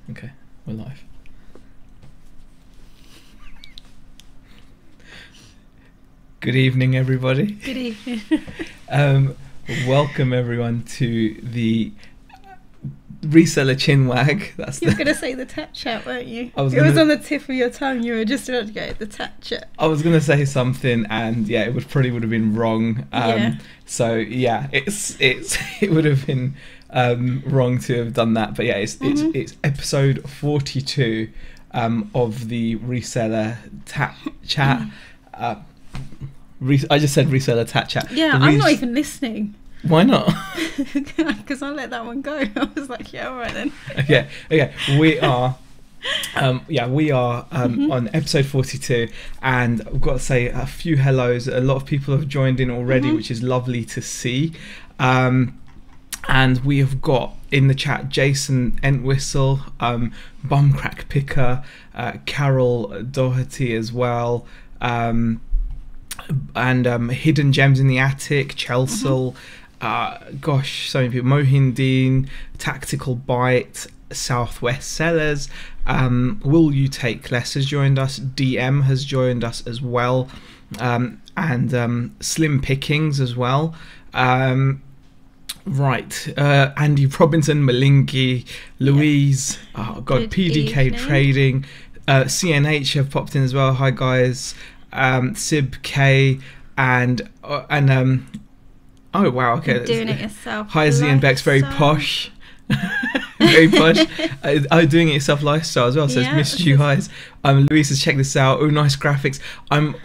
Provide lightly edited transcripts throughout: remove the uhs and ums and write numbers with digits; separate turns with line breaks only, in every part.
Okay, we're live. Good evening, everybody.
Good evening.
Welcome everyone to the Reseller Chinwag.
You were going to say the tap chat, weren't you?
It
was on the tip of your tongue. You were just about to go the tap chat.
I was going to say something, and yeah, it would have been wrong. So yeah, it would have been wrong to have done that. But yeah, it's episode 42 of the Reseller chat. I just said Reseller chat.
Yeah, I'm not even listening.
Why not?
Because I let that one go. I was like, yeah, all right then.
Okay. We are, on episode 42, and I've got to say a few hellos. A lot of people have joined in already, which is lovely to see. And we have got in the chat Jason Entwistle, Bumcrack Picker, Carol Doherty as well. And Hidden Gems in the Attic, Chelsea, gosh, so many people. Mohin Dean, Tactical Bite, Southwest Sellers, Will You Take Less has joined us, DM has joined us as well, and Slim Pickings as well. Andy Robinson, Malinki, Louise, PDK Trading, CNH have popped in as well. Hi guys. Sib K and oh wow, okay,
doing it yourself.
Hi Z and Bex, very posh. Very posh. Doing it yourself lifestyle as well. Says missed you guys. Louise says check this out. Oh, nice graphics. I'm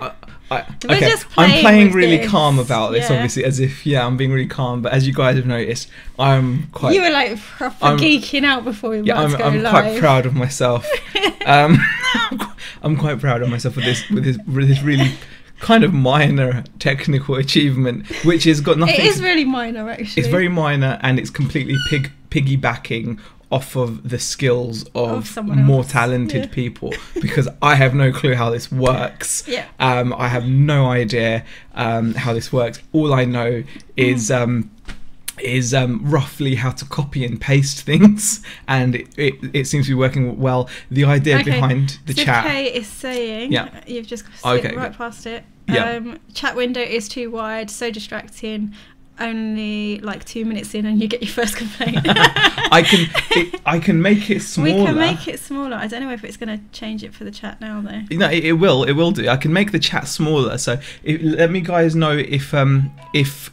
playing really calm about this, obviously, as if I'm being really calm. But as you guys have noticed, I'm quite.
You were like proper geeking out before we were about to go live.
I'm quite proud of myself. I'm quite proud of myself with this really kind of minor technical achievement, which has got nothing.
It is really minor, actually.
It's very minor, and it's completely piggybacking off of the skills of more talented people, because I have no clue how this works. I have no idea how this works. All I know is roughly how to copy and paste things, and it seems to be working well. The idea behind the chat.
K is saying, you've just skipped right past it. Chat window is too wide, so distracting. Only like 2 minutes in and you get your first complaint.
I can make it smaller.
We can make it smaller. I don't know if it's going to change it for the chat now though.
No, it will do. I can make the chat smaller, so let me guys know if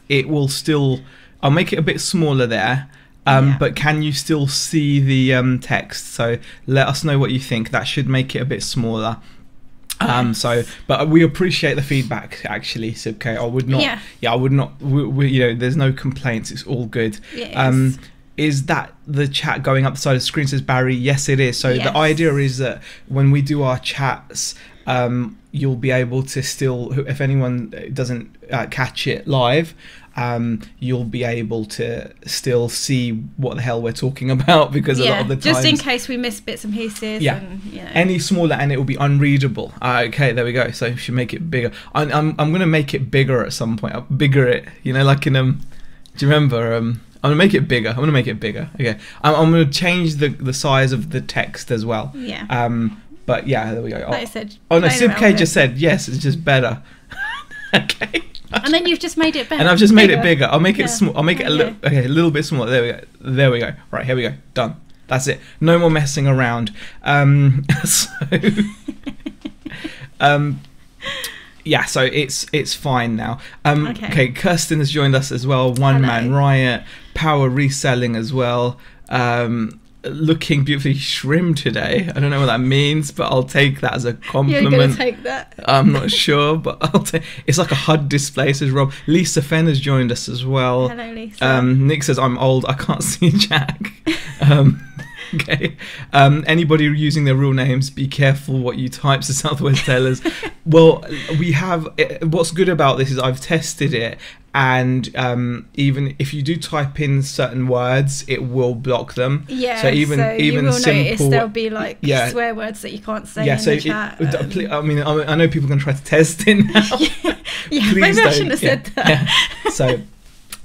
it will still. I'll make it a bit smaller there, but can you still see the text? So let us know what you think. That should make it a bit smaller. But we appreciate the feedback, actually, Sibk. I would not. I would not. There's no complaints. It's all good. Is that the chat going up the side of the screen? Says Barry. Yes, it is. So the idea is that when we do our chats, you'll be able to still, if anyone doesn't catch it live, you'll be able to still see what the hell we're talking about, because a lot of the time,
just in case we miss bits and pieces.
Any smaller and it will be unreadable. Okay, there we go. So we should make it bigger. I'm going to make it bigger at some point. Bigger it, like in do you remember? I'm going to make it bigger. Okay, I'm going to change the size of the text as well. But yeah, there we go.
Like I said,
Sib K just said yes. It's just better. Okay.
And then you've just made it better.
And I've just made it bigger. I'll make it small. I'll make it a little bit smaller. There we go. Right, here we go. Done. That's it. No more messing around. So it's fine now. Okay, Kirsten has joined us as well. One Man Riot, Power Reselling as well. Looking beautifully shrimp today. I don't know what that means, but I'll take that as a compliment.
You're gonna take that?
I'm not sure, but I'll take. It's like a HUD display, says Rob. Lisa Fenn has joined us as well.
Hello, Lisa.
Nick says I'm old. I can't see Jack. Okay. Anybody using their real names, be careful what you type, to Southwest Tellers. Well, we have. What's good about this is I've tested it, and even if you do type in certain words, it will block them.
So you will notice there'll be like swear words that you can't say in the chat.
I know people are going to try to test it now.
Maybe I shouldn't have said that.
So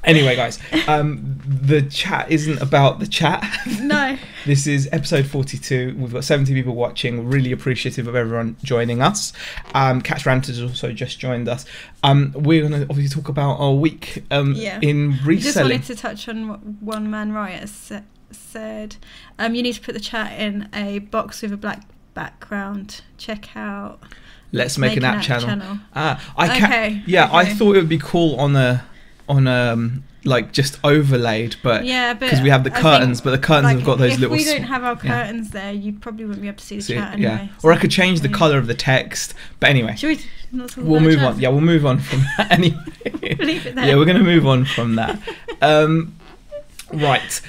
Anyway, guys, the chat isn't about the chat.
No.
This is episode 42. We've got 70 people watching. Really appreciative of everyone joining us. Catch Ranters also just joined us. We're going to obviously talk about our week in reselling.
Just wanted to touch on what One Man Riot said. You need to put the chat in a box with a black background. Check out
Let's Make an App channel.
Okay.
I thought it would be cool on a like just overlaid, but because we have the curtains, but the curtains have got those little.
If we don't have our curtains there, you probably wouldn't be able to see the chat anyway.
Yeah, or I could change the colour of the text. But anyway, we'll move on. Yeah, we'll move on from that anyway.
Leave it there.
Yeah, we're going to move on from that. Right.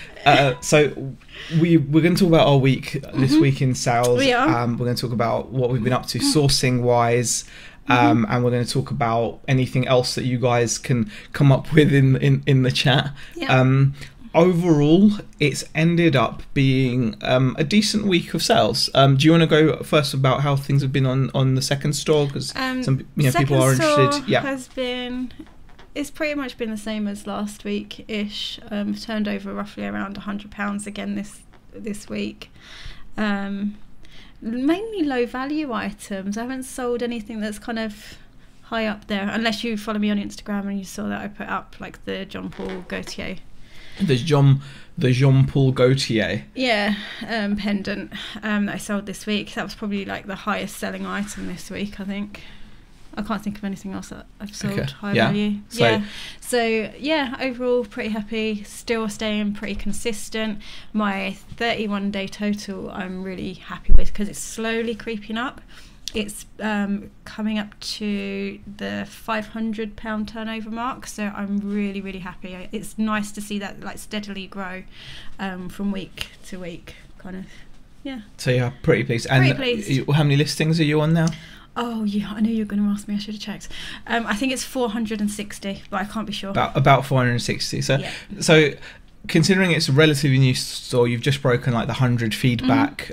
So we're going to talk about our week this week in sales.
We are.
We're going to talk about what we've been up to sourcing wise. And we're going to talk about anything else that you guys can come up with in the chat. Yeah. Overall, it's ended up being a decent week of sales. Do you want to go first about how things have been on the second store? Because some people are interested. Yeah.
It's pretty much been the same as last week-ish. Turned over roughly around £100 again this week. Mainly low value items. I haven't sold anything that's kind of high up there, unless you follow me on Instagram and you saw that I put up like the Jean Paul Gaultier.
The Jean Paul Gaultier.
Yeah, pendant that I sold this week. That was probably like the highest selling item this week, I think. I can't think of anything else that I've sold high value. So overall pretty happy. Still staying pretty consistent. My 31-day total I'm really happy with because it's slowly creeping up. It's coming up to the £500 turnover mark, so I'm really, really happy. It's nice to see that like steadily grow from week to week, kind of. Yeah. So
you're pretty pleased. And how many listings are you on now?
Oh, yeah, I knew you were going to ask me. I should have checked. I think it's 460, but I can't be sure.
About 460. So considering it's a relatively new store, you've just broken like the 100 feedback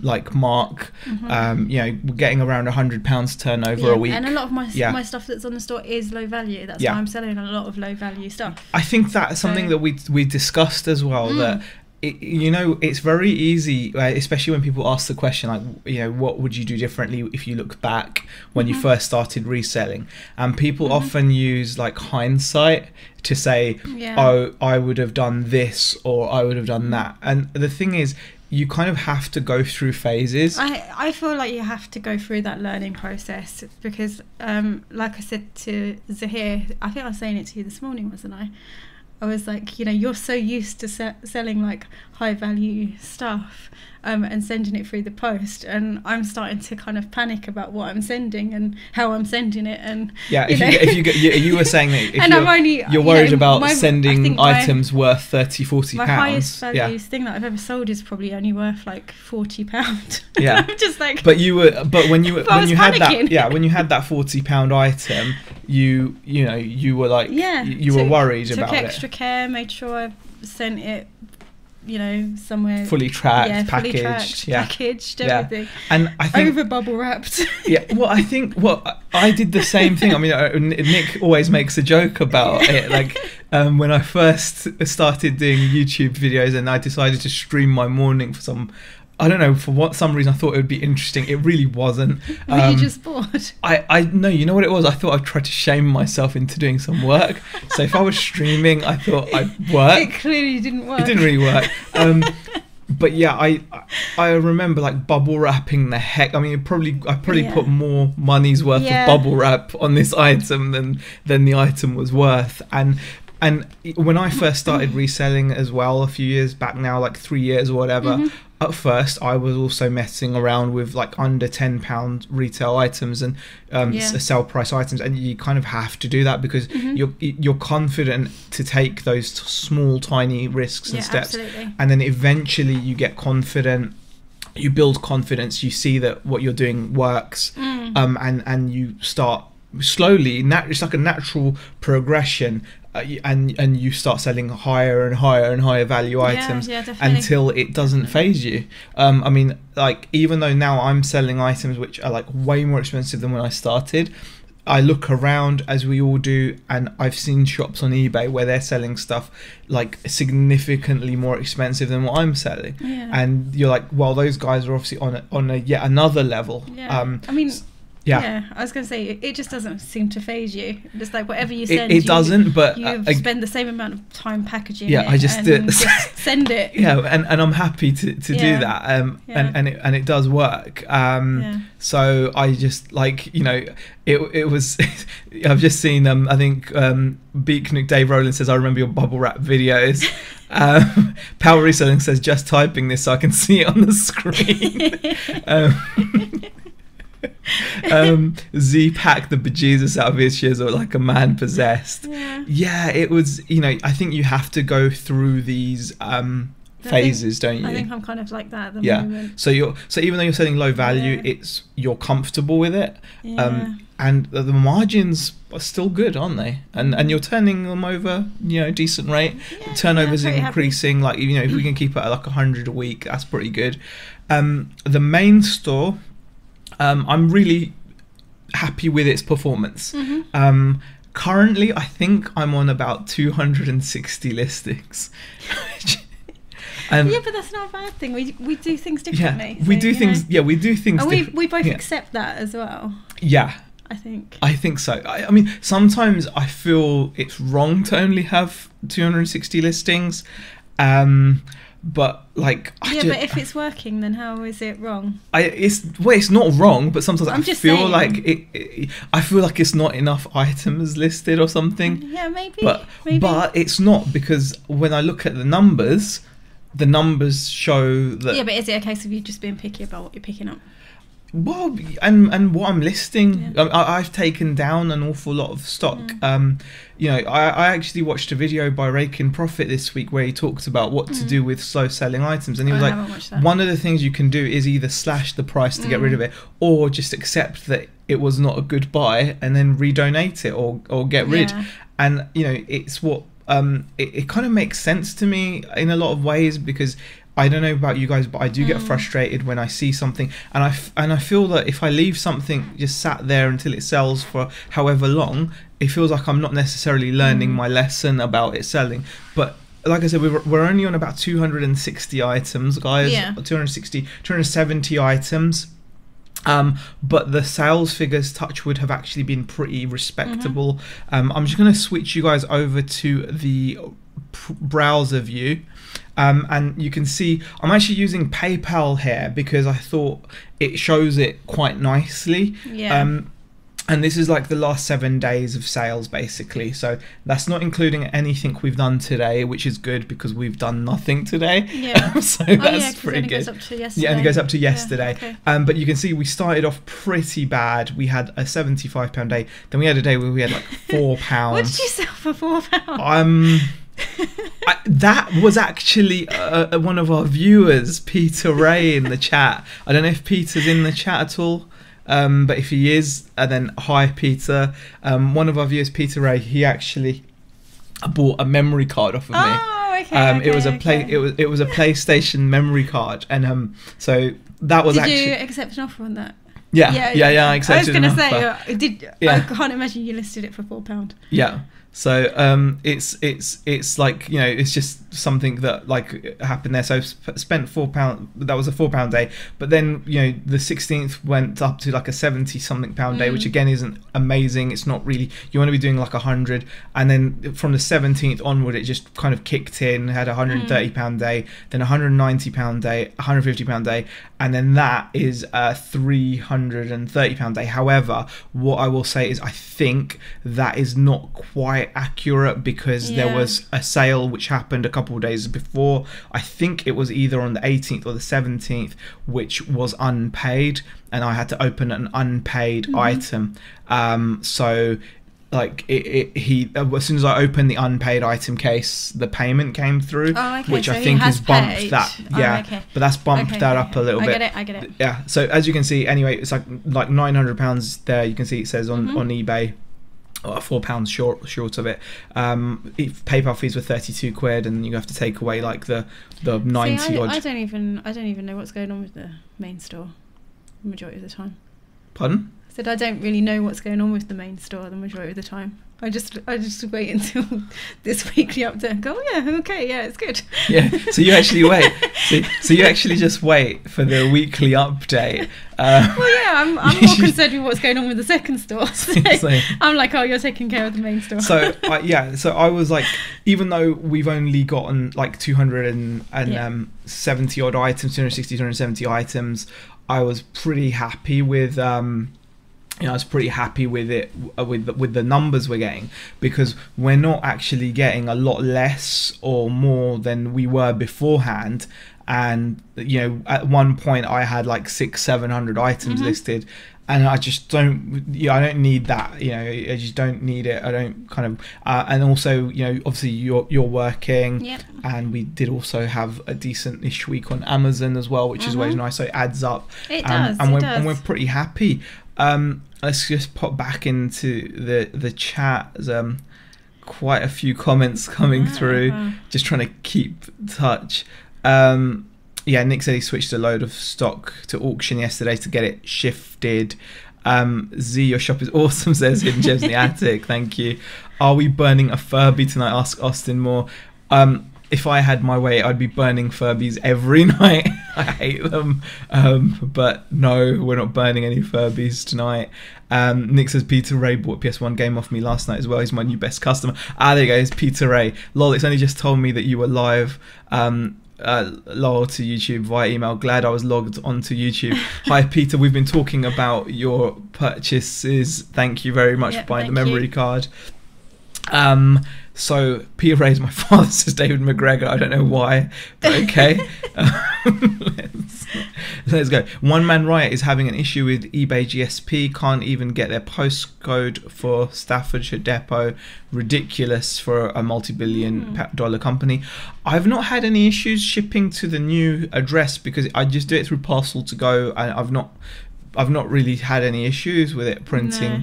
like mark. We're getting around £100 turnover a week. And
a lot of my stuff that's on the store is low value. That's why I'm selling a lot of low value stuff.
I think that's something that we discussed as well, that it's very easy, especially when people ask the question like, what would you do differently if you look back when you first started reselling, and people often use like hindsight to say, oh, I would have done this or I would have done that. And the thing is, you kind of have to go through phases.
I feel like you have to go through that learning process because like I said to Zahir, I think I was saying it to you this morning, wasn't I? I was like, you're so used to selling like high value stuff and sending it through the post, and I'm starting to kind of panic about what I'm sending and how I'm sending it. And you were saying that you're worried about sending items worth £30-40. My highest value thing that I've ever sold is probably only worth like £40.
Yeah.
I'm just like,
but when you had that £40 item, you were like, you were worried about it.
Took extra care, made sure I sent it somewhere
fully tracked, packaged,
everything,
and I think
over bubble wrapped.
I think I did the same thing. I mean, Nick always makes a joke about it, like when I first started doing YouTube videos and I decided to stream my morning for some reason I thought it would be interesting. It really wasn't.
Were you just bored?
No, you know what it was? I thought I'd try to shame myself into doing some work. So if I was streaming, I thought I'd work.
It clearly didn't work.
It didn't really work. But yeah, I remember like bubble wrapping the heck. I mean, I probably put more money's worth of bubble wrap on this item than the item was worth. And when I first started reselling as well a few years back now, like 3 years or whatever, at first I was also messing around with like under £10 retail items and sell price items, and you kind of have to do that because you're confident to take those small tiny risks and steps.
Absolutely.
And then eventually you get confident, you build confidence, you see that what you're doing works, and you start slowly, it's like a natural progression, and you start selling higher and higher and higher value items until it doesn't faze you. I mean, like, even though now I'm selling items which are like way more expensive than when I started, I look around, as we all do, and I've seen shops on eBay where they're selling stuff like significantly more expensive than what I'm selling.
Yeah.
And you're like, well, those guys are obviously on a yet another level.
Yeah. I mean, yeah, I was going to say, it just doesn't seem to phase you. It's like whatever you send,
it doesn't, but
you spend the same amount of time packaging
it. I just
send it.
Yeah, and I'm happy to do that. And it does work. So I just, like, you know, it was. I've just seen I think Beatnik Dave Rowland says, I remember your bubble wrap videos. Power Reselling says, just typing this so I can see it on the screen. Z packed the bejesus out of his shizzle like a man possessed. Yeah, it was, you know, I think you have to go through these phases, don't you?
I think I'm kind of like that at the moment.
So even though you're selling low value, you're comfortable with it. And the margins are still good, aren't they? And you're turning them over, you know, decent rate. Turnover's increasing. Like, you know, if we can keep it at like 100 a week, that's pretty good. The main store, I'm really happy with its performance. Currently, I think I'm on about 260 listings.
Yeah, but that's not a bad thing. We do things differently.
We do things. Yeah, we do things.
And we both accept that as well.
Yeah, I think so. I mean, sometimes I feel it's wrong to only have 260 listings. But like, but
if it's working, then how is it wrong?
It's not wrong, but sometimes I feel
saying.
Like I feel like it's not enough items listed or something.
Yeah, maybe.
But it's not, because when I look at the numbers show that.
Yeah, but is it a case of you just being picky about what you're picking up?
Well, and what I'm listing, I've taken down an awful lot of stock. You know, I actually watched a video by Rakin Profit this week where he talked about what to do with slow selling items, and he was like, one of the things you can do is either slash the price to get rid of it, or just accept that it was not a good buy and then redonate it or get rid. And you know, it's what it kind of makes sense to me in a lot of ways, because I don't know about you guys, but I do get frustrated when I see something, and I feel that if I leave something just sat there until it sells for however long, it feels like I'm not necessarily learning my lesson about it selling. But like I said, we're only on about 260 items, guys. 270 items. But the sales figures, touch wood, have actually been pretty respectable. I'm just going to switch you guys over to the browser view. And you can see I'm actually using PayPal here because I thought it shows it quite nicely. And this is like the last 7 days of sales, basically. So that's not including anything we've done today, which is good because we've done nothing today. So that's pretty good. Yeah, and it goes up to yesterday. But you can see we started off pretty bad. We had a £75 day. Then we had a day where we had like £4.
What did you sell for £4?
That was actually one of our viewers, Peter Ray, in the chat. I don't know if Peter's in the chat at all. But if he is, then hi Peter. One of our viewers, Peter Ray, he actually bought a memory card off of me.
Oh, okay.
It was a PlayStation memory card, and so that was.
Did you accept an offer on that?
Yeah. I accepted.
I was going to say, I can't imagine you listed it for £4.
Yeah. So it's like, you know, it's just something that like happened there. So I spent £4. That was a £4 day. But then, you know, the 16th went up to like a 70 something pound day, which again isn't amazing. It's not really, you want to be doing like 100. And then from the 17th onward, it just kind of kicked in. Had a £130 day, then a £190 day, £150 day, and then that is a £330 day. However, what I will say is I think that is not quite accurate, because there was a sale which happened a couple of days before. I think it was either on the 18th or the 17th, which was unpaid, and I had to open an unpaid item. So like as soon as I opened the unpaid item case, the payment came through, which I think has bumped that. But that's bumped that up a little bit.
I get it.
Yeah. So as you can see, anyway, it's like £900 there. You can see it says on eBay. £4 short of it. PayPal fees were £32, and you have to take away like the 90 odd.
I don't even know what's going on with the main store the majority of the time.
Pardon?
Said I don't really know what's going on with the main store the majority of the time. I just wait until this weekly update and go, oh yeah, okay, yeah, it's good.
Yeah, so you actually wait. So you actually just wait for the weekly update.
Well, yeah, I'm more concerned with what's going on with the second store. So I'm like, oh, you're taking care of the main store.
So so I was like, even though we've only gotten like 270 odd items, 260, 270 items, I was pretty happy with. I was pretty happy with it, with the numbers we're getting, because we're not actually getting a lot less or more than we were beforehand. And at one point I had like 600-700 items listed, and I just don't. I don't need that. I just don't need it. I don't kind of. And also, obviously you're working, and we did also have a decent-ish week on Amazon as well, which is always nice. So it adds up.
It does.
And we're pretty happy. Let's just pop back into the chat. There's quite a few comments coming through. Just trying to keep touch. Nick said he switched a load of stock to auction yesterday to get it shifted. Z, your shop is awesome, says Hidden Gems in the Attic. Thank you. Are we burning a Furby tonight? Ask Austin Moore. If I had my way, I'd be burning Furbies every night. I hate them. But no, we're not burning any Furbies tonight. Nick says Peter Ray bought a PS1 game off me last night as well. He's my new best customer. There you go. It's Peter Ray. Lol, it's only just told me that you were live. Lol to YouTube via email. Glad I was logged onto YouTube. Hi Peter, we've been talking about your purchases. Thank you very much for buying the memory card. So Peter Ray is my father, says David McGregor. I don't know why, but okay. Let's go. One Man Riot is having an issue with eBay GSP. Can't even get their postcode for Staffordshire depot. Ridiculous for a multi-billion dollar company. I've not had any issues shipping to the new address because I just do it through Parcel to Go, and I've not really had any issues with it printing. No.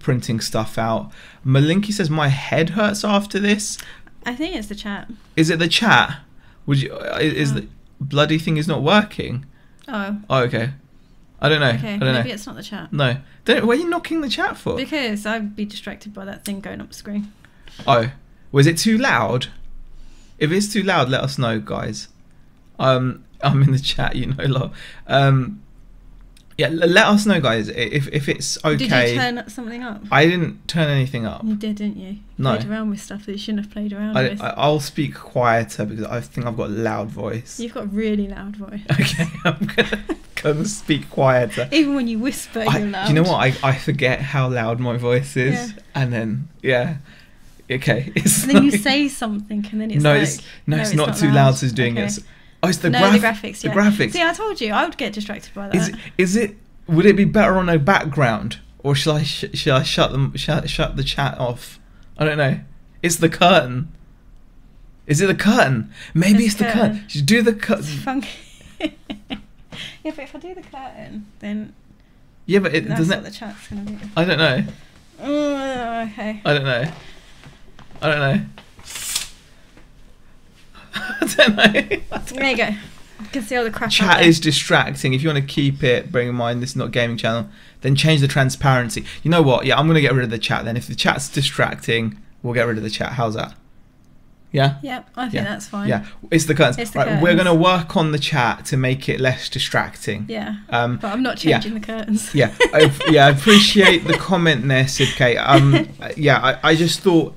Printing stuff out. Malinky says my head hurts after this.
I think it's the chat.
Is it the chat? Is the bloody thing is not working? Oh, okay. I don't know.
Okay, maybe it's not the chat.
No. Why are you knocking the chat for?
Because I'd be distracted by that thing going up the screen.
Oh, was it too loud? If it's too loud, let us know, guys. I'm in the chat, lot. Yeah, let us know, guys, if it's okay.
Did you turn something up?
I didn't turn anything up.
You did, didn't you?
No.
Played around with stuff that you shouldn't have played around with.
I'll speak quieter because I think I've got a loud voice.
You've got a really loud voice.
Okay, I'm gonna speak quieter.
Even when you whisper, you're loud.
Do you know what? I forget how loud my voice is, and then okay.
And then you say something, and then it's
it's not too loud. So it's doing it. Oh, it's the graphics. The graphics.
See, I told you, I would get distracted by that.
Is it? Would it be better on a background, or shall I shut the chat off? I don't know. It's the curtain. Is it the curtain? Maybe it's the curtain. You do the curtain.
It's funky. Yeah, but if I do the curtain, then
but it
that's
doesn't.
What the chat's gonna be.
I don't know.
Okay.
I don't know. I don't know.
There you go. You can see all the crap.
Chat is distracting. If you want to keep it, bearing in mind this is not a gaming channel, then change the transparency. You know what? Yeah, I'm going to get rid of the chat then. If the chat's distracting, we'll get rid of the chat. How's that? Yeah?
Yep, I think that's fine.
Yeah, it's the curtains.
Curtains.
We're going to work on the chat to make it less distracting.
Yeah, but I'm not changing the curtains.
Yeah, I appreciate the comment there, Sidk. I just thought,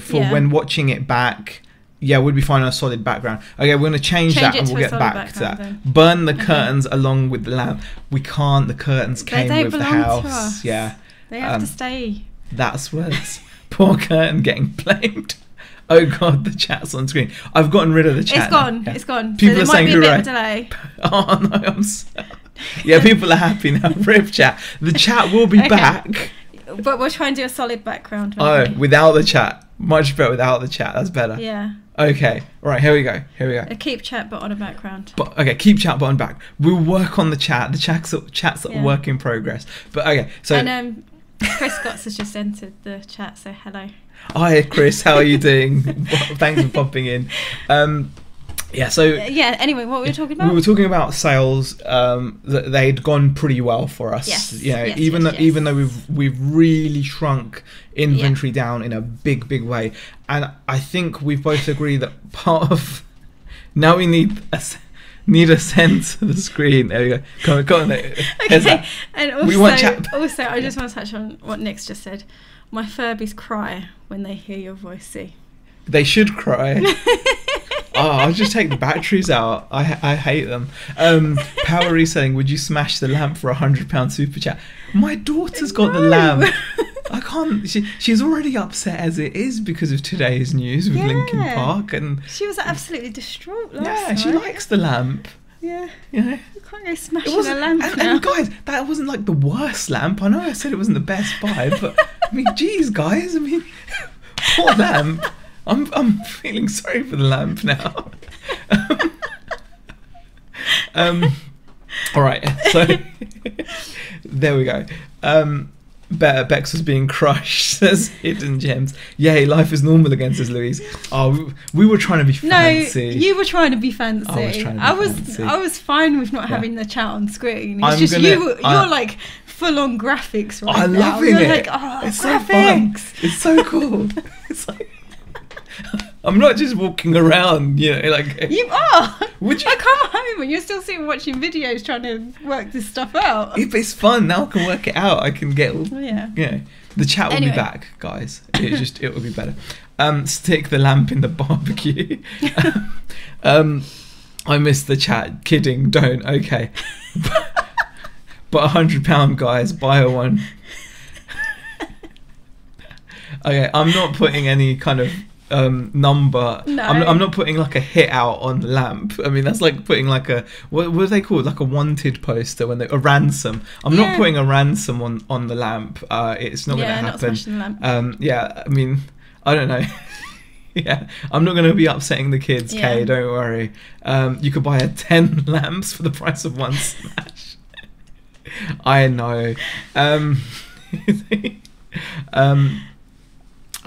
for when watching it back, we'd be fine on a solid background. Okay, we're going to change that and we'll get back to that. Then. Burn the curtains along with the lamp. We can't. The curtains came with the house. To us. Yeah.
They have to stay.
That's words. Poor curtain getting blamed. Oh God, the chat's on screen. I've gotten rid of the chat.
It's gone. Yeah. It's gone.
People
so
are saying
hooray. Delay.
Oh no, I'm sorry. Yeah, people are happy now. Rip chat. The chat will be back.
But we'll try and do a solid background.
Without the chat. Much better without the chat. That's better.
Yeah.
Okay. Right. Here we go.
Keep chat, but on a background.
Keep chat, but on back. We'll work on the chat. The chat's a work in progress. But okay. So.
And Chris Scotts has just entered the chat. So hello.
Hi Chris. How are you doing? Thanks for popping in. Yeah, so
anyway, what were we talking about?
We were talking about sales that they'd gone pretty well for us.
Yes.
Even though we've really shrunk inventory down in a big way, and I think we've both agreed that part of now we need a send to the screen. There we go. Go on.
Okay. And also, I just want to touch on what Nick's just said. My Furbies cry when they hear your voice. See,
they should cry. I'll just take the batteries out. I hate them. Power Reselling, would you smash the lamp for £100 super chat? My daughter's got the lamp. I can't. She's already upset as it is because of today's news with Linkin Park, and
she was absolutely distraught last night.
Yeah, she likes the lamp.
Yeah.
You know?
You can't go smashing a lamp
and guys, that wasn't like the worst lamp. I know I said it wasn't the best buy, but I mean, geez, guys, I mean, what lamp? I'm feeling sorry for the lamp now. All right, so there we go. Bex was being crushed, says Hidden Gems. Yay, life is normal again, says Louise. Oh, we were trying to be fancy.
No, you were trying to be fancy.
I was trying to be fancy.
I was fine with not having the chat on screen. It's you're like full on graphics right now.
I'm loving it.
Like, oh,
it's
graphics.
So fun. It's so cool. It's like I'm not just walking around, like
you are.
Would you?
I come home and you're still watching videos trying to work this stuff out.
If it's fun, now I can work it out. I can get all.
Yeah.
The chat will be back, guys. It will be better. Stick the lamp in the barbecue. I missed the chat. Kidding. Don't. Okay. But £100, guys. Buy a one. Okay. I'm not putting any kind of number. No. I'm not putting like a hit out on the lamp. I mean, that's like putting like a what are they called, like a wanted poster when a ransom. I'm not putting a ransom on the lamp. It's not going to happen.
Not smashing the lamp.
I mean, I don't know. I'm not going to be upsetting the kids. Kay, don't worry. You could buy 10 lamps for the price of one smash. I know.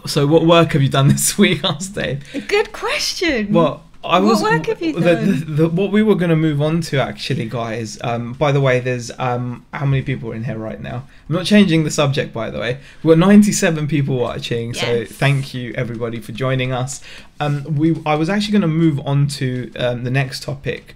So what work have you done this week? Asked Dave.
Good question.
Well,
what work have you done?
What we were going to move on to, actually, guys. By the way, there's how many people are in here right now? I'm not changing the subject, by the way. We've got 97 people watching, so thank you everybody for joining us. I was actually going to move on to the next topic.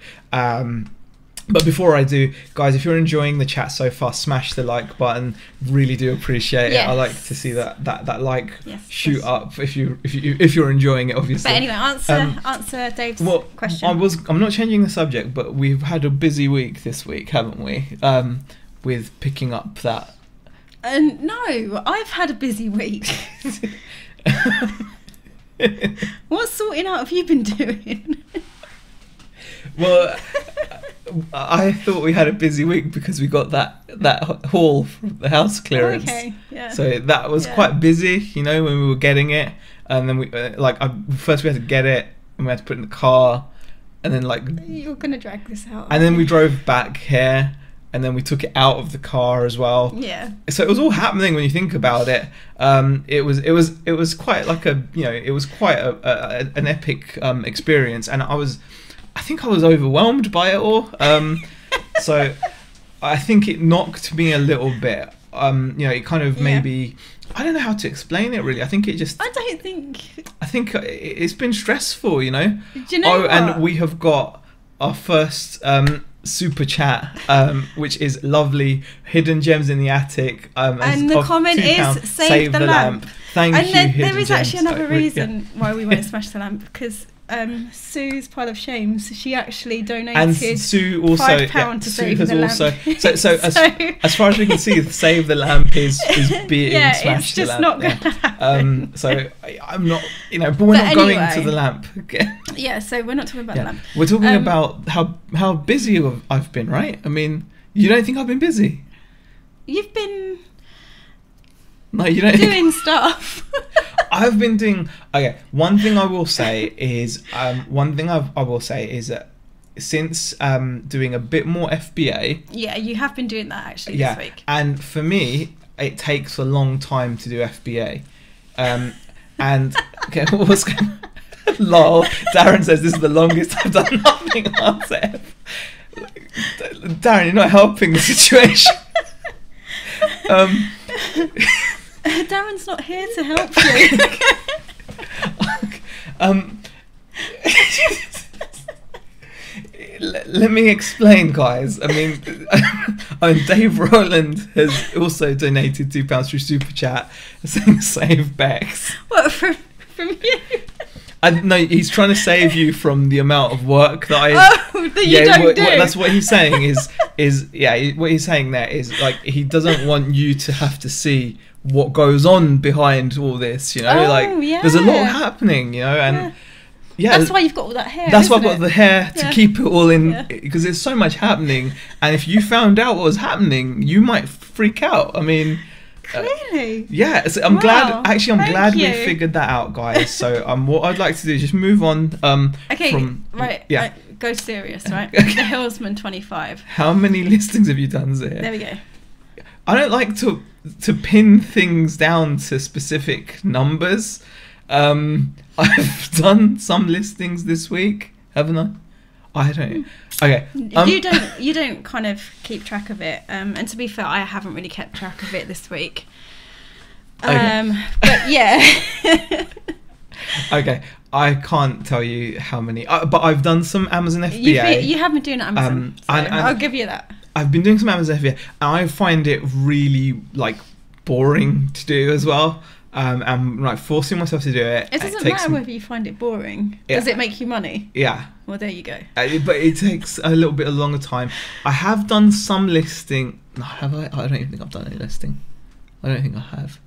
But before I do, guys, if you're enjoying the chat so far, smash the like button. Really do appreciate it. I like to see that like shoot up if you're enjoying it, obviously.
But anyway, answer Dave's question.
I'm not changing the subject, but we've had a busy week this week, haven't we? With picking up that.
No, I've had a busy week. What sorting out have you been doing?
Well, I thought we had a busy week because we got that haul from the house clearance.
Okay, yeah.
So that was quite busy, when we were getting it, and then we first we had to get it and we had to put it in the car, and then
you're gonna drag this out.
And then we drove back here, and then we took it out of the car as well.
Yeah.
So it was all happening when you think about it. It was quite like it was quite an epic experience, and I think I was overwhelmed by it all. So I think it knocked me a little bit. It kind of maybe, I don't know how to explain it really. I think it just... I think it's been stressful, Do you know what? And we have got our first super chat, which is lovely. Hidden Gems in the Attic.
And the comment is, save the lamp.
Thank you, Hidden Gems.
There is actually another reason why we won't smash the lamp, because... Sue's pile of shame, so she actually donated
and Sue also
£5 to save the lamp.
So as far as we can see, save the lamp is being smash the lamp.
Not gonna happen.
So I'm not, but we're not going to the lamp. Okay.
Yeah, so we're not talking about the lamp.
We're talking about how busy I've been, right? I mean, you don't think I've been busy?
You've been.
No, you don't
doing stuff.
I've been doing. Okay, one thing I will say is that since doing a bit more FBA.
Yeah, you have been doing that actually this week.
And for me, it takes a long time to do FBA. And okay, what was going on? Lol. Darren says this is the longest I've done nothing answer. Darren, you're not helping the situation.
Darren's not here to help you.
Let me explain, guys. I mean, Dave Rowland has also donated £2 through Super Chat, saying save Bex.
What, from you?
No, he's trying to save you from the amount of work that I.
Oh, that you don't do.
That's what he's saying. What he's saying there is like he doesn't want you to have to see what goes on behind all this. You know, there's a lot happening. You know, and. Yeah,
that's why you've got all that hair.
That's why I've got the hair to keep it all in, because there's so much happening. And if you found out what was happening, you might freak out. I mean,
clearly.
So I'm glad. Actually, I'm glad we figured that out, guys. So what I'd like to do is just move on.
Okay.
Yeah.
Go serious, right? Okay. The Hillsman 25.
How many listings have you done, Zia?
There we go.
I don't like to pin things down to specific numbers. I've done some listings this week, haven't I? I don't. Okay.
You don't kind of keep track of it. And to be fair, I haven't really kept track of it this week.
Okay.
But yeah.
Okay. I can't tell you how many, but I've done some Amazon FBA.
You have been doing Amazon. So I'll give you that.
I've been doing some Amazon FBA, and I find it really boring to do as well. I'm like forcing myself to do it.
It doesn't matter whether you find it boring. Yeah. Does it make you money?
Yeah.
Well, there you go.
But it takes a little bit of longer time. I have done some listing. No, have I? I don't even think I've done any listing. I don't think I have.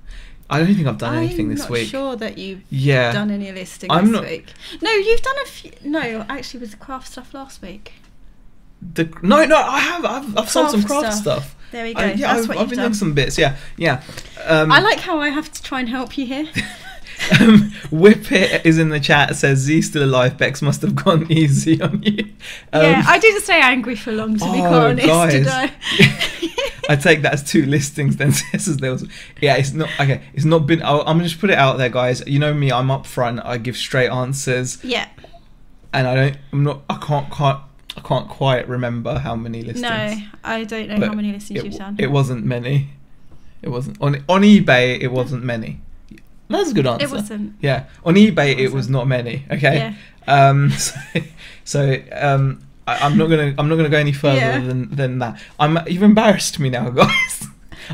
I don't think I've done anything this week.
I'm not sure that you've done any listing this week. No, you've done a few. No, actually, was the craft stuff last week?
No, I have. I've sold some craft stuff.
There we go.
I've been doing some bits. Yeah.
I like how I have to try and help you here.
Whippet is in the chat. Says Z still alive. Bex must have gone easy on you.
I didn't stay angry for long, to be quite honest.
Guys.
Did I?
I take that as 2 listings. Then says there was. Yeah, it's not okay. It's not been. I'm gonna just put it out there, guys. You know me. I'm upfront. I give straight answers.
Yeah.
And I can't quite remember how many listings.
No, I don't know how many listings you've done.
It wasn't many. It wasn't on eBay. It wasn't many. That's a good answer.
It wasn't.
Yeah, on eBay it was not many. Okay.
Yeah.
I'm not gonna go any further than that. You've embarrassed me now, guys.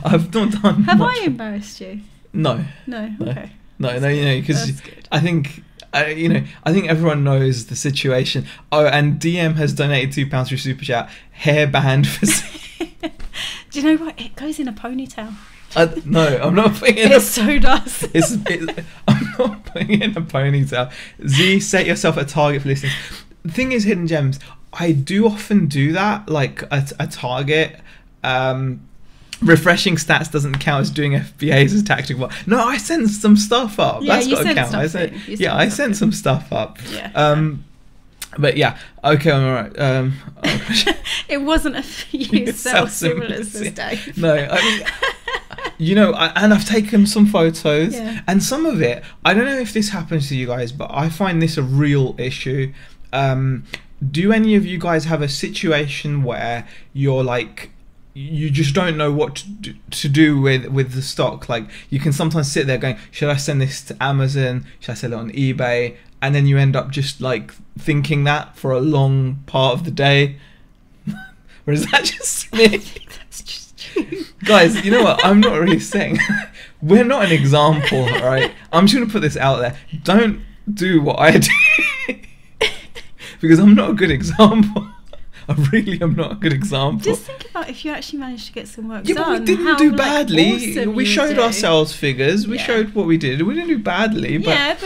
I've not done.
Have I embarrassed you?
No.
No. Okay.
No. Because I think. I think everyone knows the situation. Oh, and DM has donated £2 through Super Chat. Hairband for.
Do you know what? It goes in a ponytail.
No, I'm not putting it in.
It so does.
I'm not putting it in a ponytail. Z, set yourself a target for listings. The thing is, hidden gems. I do often do that, like a target. Refreshing stats doesn't count as doing FBAs as tactical. No, I sent some stuff up.
Yeah,
that's got to count. I sent some stuff up.
Yeah.
But yeah, okay, I'm alright.
It wasn't a few self-similars this day.
No, I mean, and I've taken some photos, and some of it, I don't know if this happens to you guys, but I find this a real issue. Do any of you guys have a situation where you're like, you just don't know what to do with the stock? Like, you can sometimes sit there going, should I send this to Amazon? Should I sell it on eBay? And then you end up just like thinking that for a long part of the day. Or is that just me?
I think that's just you.
Guys, you know what? I'm not really saying. We're not an example, right? I'm just going to put this out there. Don't do what I do. Because I'm not a good example. I really am not a good example.
Just think about if you actually managed to get some work
done. But we didn't do badly. Awesome we showed our sales figures. We showed what we did. We didn't do badly. But,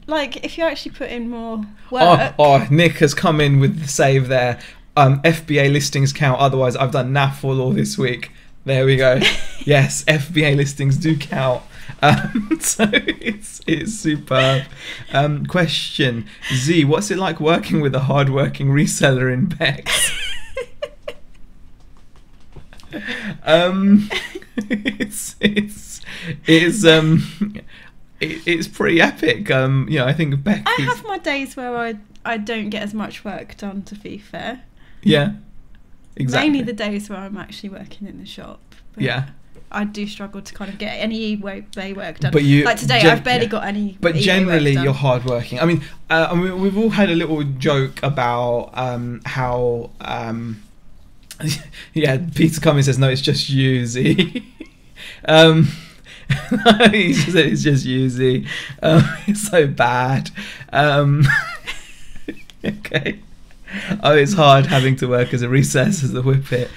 like if you actually put in more work.
Oh, Nick has come in with the save there. FBA listings count. Otherwise, I've done naff all this week. There we go. Yes, FBA listings do count. So it's superb. Question: Z, what's it like working with a hardworking reseller in Bex? it's pretty epic. I think Beck.
I have my days where I don't get as much work done, to be fair.
Yeah, exactly.
Mainly the days where I'm actually working in the shop.
Yeah.
I do struggle to kind of get any eBay work done.
But
like today, I've barely got any.
But
eBay
generally,
work done.
you're hardworking. I mean, we've all had a little joke about how. Yeah, Peter Cummings says no, it's just you, Z. He said it's just you, Z. It's so bad. Okay. Oh, it's hard having to work as a reseller as a whippet.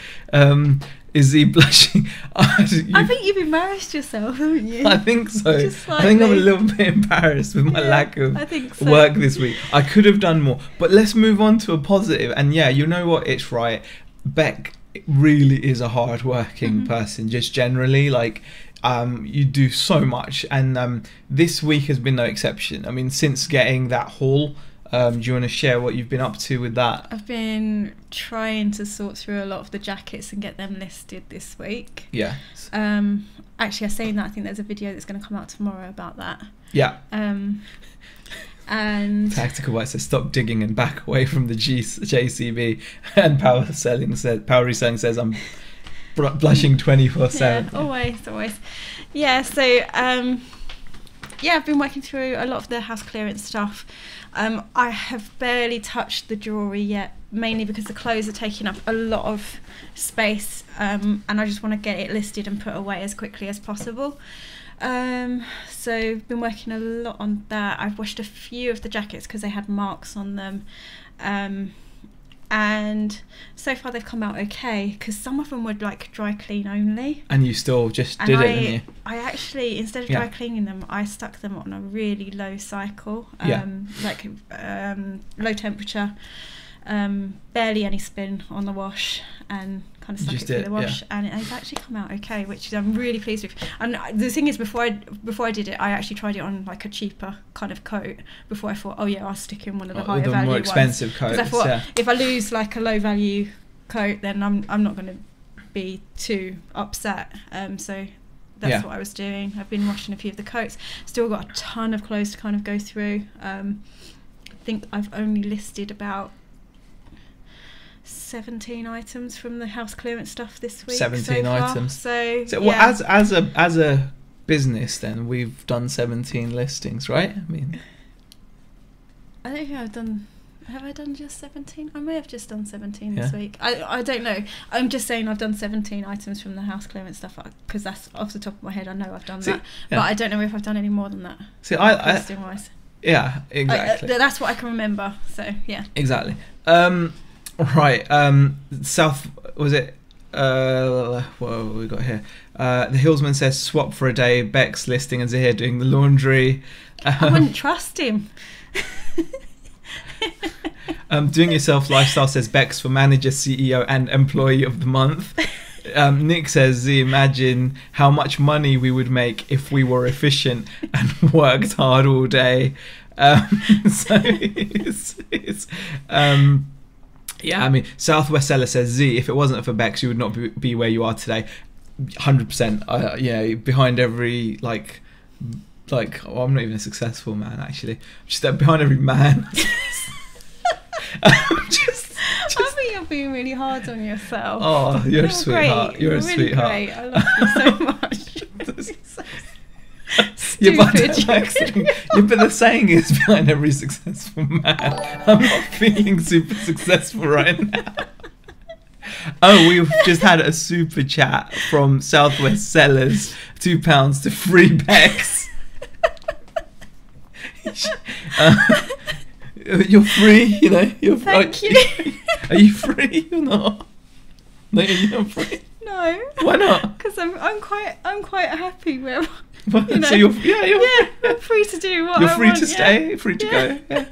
Is he blushing?
I think you've embarrassed yourself, haven't you?
I think so. I think I'm a little bit embarrassed with my lack of work this week. I could have done more. But let's move on to a positive. And yeah, you know what? It's right. Beck really is a hard-working person, just generally. Like, you do so much. And this week has been no exception. I mean, since getting that haul... do you want to share what you've been up to with that?
I've been trying to sort through a lot of the jackets and get them listed this week.
Yeah.
Actually, I saying that, I think there's a video that's going to come out tomorrow about that.
Yeah.
And
Tactical White says stop digging and back away from the JCB. And Power Reselling says I'm blushing 24/7.
Yeah, always. Yeah. So I've been working through a lot of the house clearance stuff. I have barely touched the jewellery yet, mainly because the clothes are taking up a lot of space, and I just want to get it listed and put away as quickly as possible. So I've been working a lot on that. I've washed a few of the jackets because they had marks on them, and so far they've come out okay, because some of them were like dry clean only.
And you still just did it, didn't you?
I actually, instead of dry cleaning them, I stuck them on a really low cycle, low temperature, barely any spin on the wash, and kind of stuck it through the wash, and it's actually come out okay, which I'm really pleased with. And the thing is, before I did it, I actually tried it on like a cheaper kind of coat before I thought, I'll stick in one of the higher value
more expensive
ones.
coats.
Because I thought if I lose like a low value coat, then I'm not going to be too upset. So that's what I was doing. I've been washing a few of the coats. Still got a ton of clothes to kind of go through. I think I've only listed about 17 items from the house clearance stuff this week.
17 items.
So
well, as a business, then we've done 17 listings, right? I mean,
I don't think I've done. Have I done just 17? I may have just done 17 this week. I don't know. I'm just saying I've done 17 items from the house clearance stuff, because that's off the top of my head. I know I've done that, but I don't know if I've done any more than that.
See, listing-wise. Yeah, exactly.
That's what I can remember. So yeah.
Exactly. Right, South, was it, what have we got here? The Hillsman says swap for a day, Beck's listing and Zahir doing the laundry.
I wouldn't trust him.
Doing Yourself Lifestyle says Beck's for manager, CEO and employee of the month. Nick says, imagine how much money we would make if we were efficient and worked hard all day. So it's yeah, I mean, Southwest Seller says, Z, if it wasn't for Bex, you would not be where you are today. 100%. Yeah, behind every, like, I'm not even a successful man, actually. Just behind every man.
I think you're being really hard on yourself.
Oh, you're a sweetheart.
Great.
You're a
really
sweetheart.
Great. I love you so much.
But the saying is behind every successful man. I'm not feeling super successful right now. Oh, we've just had a super chat from Southwest Sellers, £2 to free Bex. You're free, you know.
Thank you.
Are you free or not? No, you're not free.
No.
Why not?
Because I'm quite happy where.
You know, so you're
I'm free to do what
you're
I
free
want,
to stay, free to go. Yeah.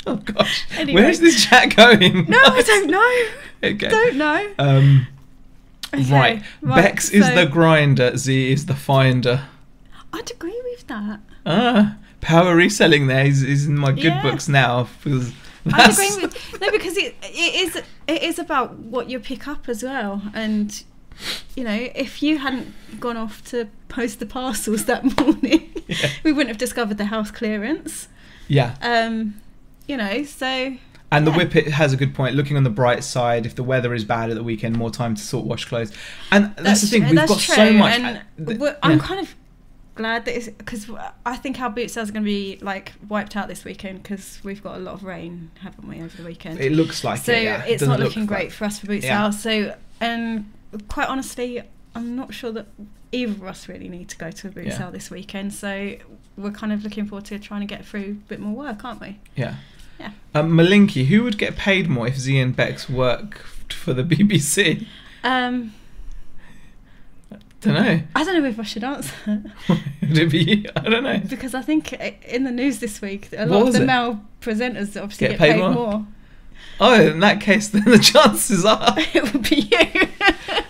Oh gosh,
anyway.
Where's this chat going?
No, I don't know.
Okay.
Don't know.
Okay. Right. Bex is the grinder, Z is the finder.
I'd agree with that.
Power Reselling there is in my good books now.
I'd agree with because it is about what you pick up as well, and you know, if you hadn't gone off to post the parcels that morning, we wouldn't have discovered the house clearance.
Yeah.
You know, so.
And the Whippet has a good point. Looking on the bright side, if the weather is bad at the weekend, more time to sort wash clothes. And that's the thing, we've got so much.
And I'm kind of glad that it's, because I think our boot sales are going to be like wiped out this weekend because we've got a lot of rain, haven't we, over the weekend?
It looks like
so
it. So
it's not looking great for us for boot sales. So, and quite honestly, I'm not sure that either of us really need to go to a boot sale this weekend. So we're kind of looking forward to trying to get through a bit more work, aren't we?
Yeah.
Yeah.
Malinky, who would get paid more if Z and Bex worked for the BBC?
Don't
know.
I don't know if I should answer.
Would it be you? I don't know.
Because I think in the news this week, a lot of the male presenters obviously get paid more.
Oh, in that case, then the chances are
it would be you.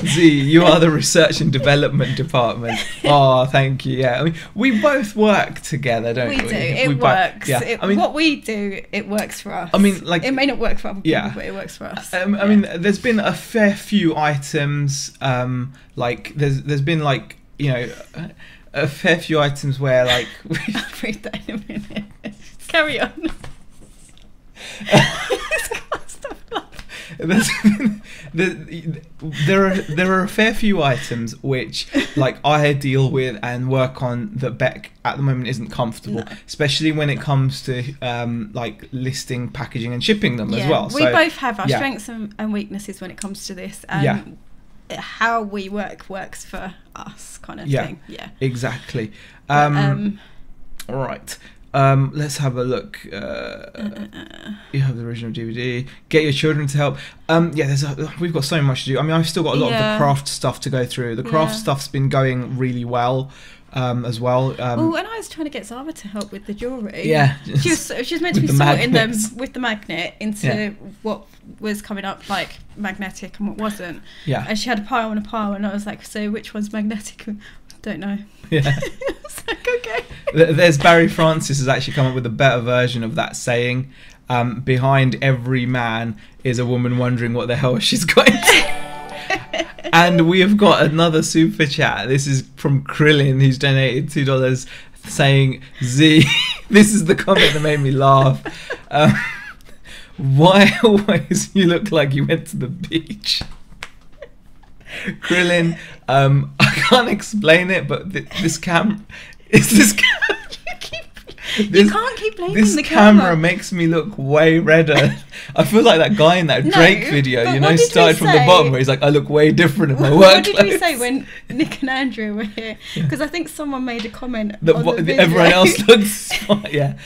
Z, you are the research and development department. Oh, thank you. Yeah, I mean, we both work together, don't we?
We do. It works. I mean, what we do, it works for us.
I mean, like, it
may not work for other people, but it works for us.
I mean, there's been a fair few items. Like, there's been like, you know, a fair few items where like.
I'll read that in a minute. Carry on.
There are a fair few items which like I deal with and work on that Beck at the moment isn't comfortable, especially when it comes to like listing, packaging and shipping them as well.
We both have our strengths and weaknesses when it comes to this, and how we works for us kind of thing. Yeah,
exactly. All right. Let's have a look. You have the original DVD. Get your children to help. We've got so much to do. I mean, I've still got a lot of the craft stuff to go through. The craft stuff's been going really well as well.
And I was trying to get Zara to help with the jewellery.
Yeah.
She was meant to be sorting them with the magnet into what was coming up like magnetic and what wasn't.
Yeah.
And she had a pile and a pile, and I was like, so which one's magnetic? Don't know.
Yeah.
It's like, okay.
There's Barry Francis has actually come up with a better version of that saying. Behind every man is a woman wondering what the hell she's got into. And we have got another super chat. This is from Krillin, who's donated $2 saying, Z, this is the comment that made me laugh. Why always you look like you went to the beach? Krillin, I can't explain it, but this camera is this camera.
You can't keep blaming
this
the
camera makes me look way redder. I feel like that guy in that Drake video, you know, started from the bottom where he's like, I look way different in my work.
What did we say when Nick and Andrew were here? Because I think someone made a comment
that
on the video.
Everyone else looks fine. Yeah.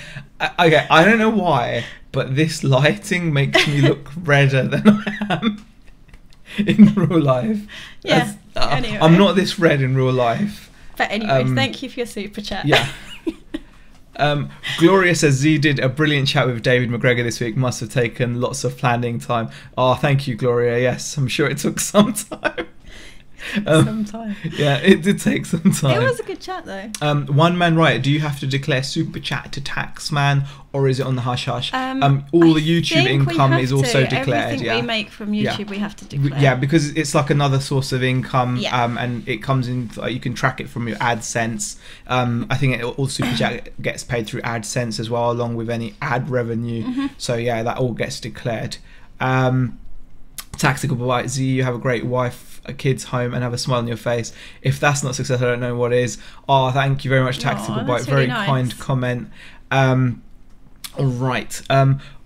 Okay, I don't know why, but this lighting makes me look redder than I am in real life.
Yeah. Anyway.
I'm not this red in real life.
But anyway, thank you for your super chat.
Yeah. Gloria says Z did a brilliant chat with David McGregor this week. Must have taken lots of planning time. Oh, thank you, Gloria. Yes, I'm sure it took some time.
Some time.
Yeah, it did take some time.
It was a good chat though.
One man, right? Do you have to declare super chat to Taxman, or is it on the hush hush? All the YouTube income is also declared.
Everything we make from YouTube, we have to declare.
Yeah, because it's like another source of income. And it comes in. You can track it from your AdSense. I think all super chat gets paid through AdSense as well, along with any ad revenue. So yeah, that all gets declared. Tactical Bite Z, you have a great wife, a kids home, and have a smile on your face. If that's not success, I don't know what is. Oh, thank you very much, Tactical Bite. Very nice. Kind comment. All right.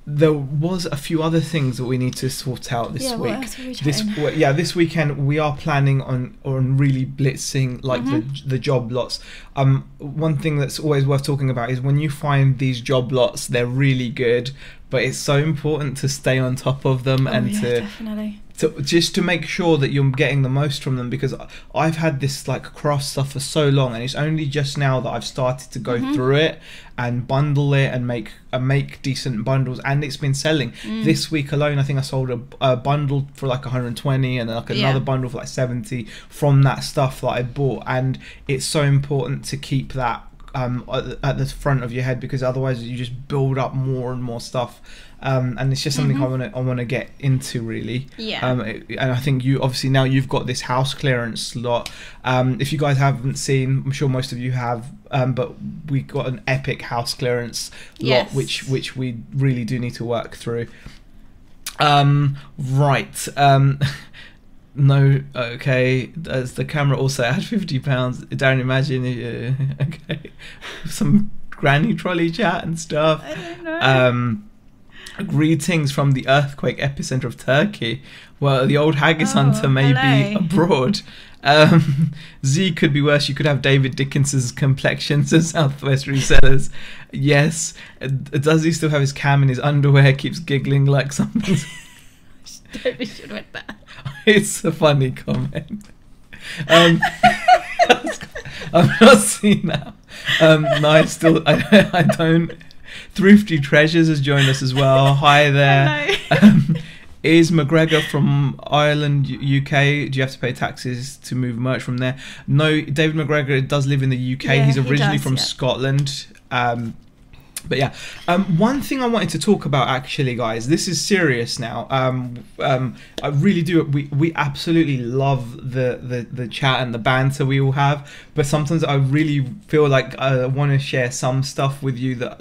There was a few other things that we need to sort out this week.
What else are we
this weekend we are planning on really blitzing like the job lots. One thing that's always worth talking about is when you find these job lots, they're really good, but it's so important to stay on top of them
definitely.
To make sure that you're getting the most from them, because I've had this like craft stuff for so long, and it's only just now that I've started to go through it and bundle it and make decent bundles, and it's been selling. This week alone, I think I sold a bundle for like 120 and like another bundle for like 70 from that stuff that I bought, and it's so important to keep that at the front of your head, because otherwise you just build up more and more stuff. And it's just something I want to get into, really.
Yeah.
And I think you obviously now you've got this house clearance lot. If you guys haven't seen, I'm sure most of you have, but we got an epic house clearance lot, which we really do need to work through. Right. No, okay. As the camera also had £50. Darren, imagine, okay, some granny trolley chat and stuff.
I don't know.
Greetings from the earthquake epicenter of Turkey. Well, the old haggis hunter may be abroad. Z could be worse. You could have David Dickinson's complexion to Southwest Resellers. Yes. Does he still have his cam in his underwear? Keeps giggling like something.
Totally should have read that.
It's a funny comment. I've not seen that. No, I don't. Thrifty Treasures has joined us as well. Hi there. Is McGregor from Ireland, UK? Do you have to pay taxes to move merch from there? No, David McGregor does live in the UK.
Yeah,
He's originally from Scotland. But yeah, one thing I wanted to talk about, actually, guys, this is serious now. I really do. We absolutely love the chat and the banter we all have, but sometimes I really feel like I want to share some stuff with you that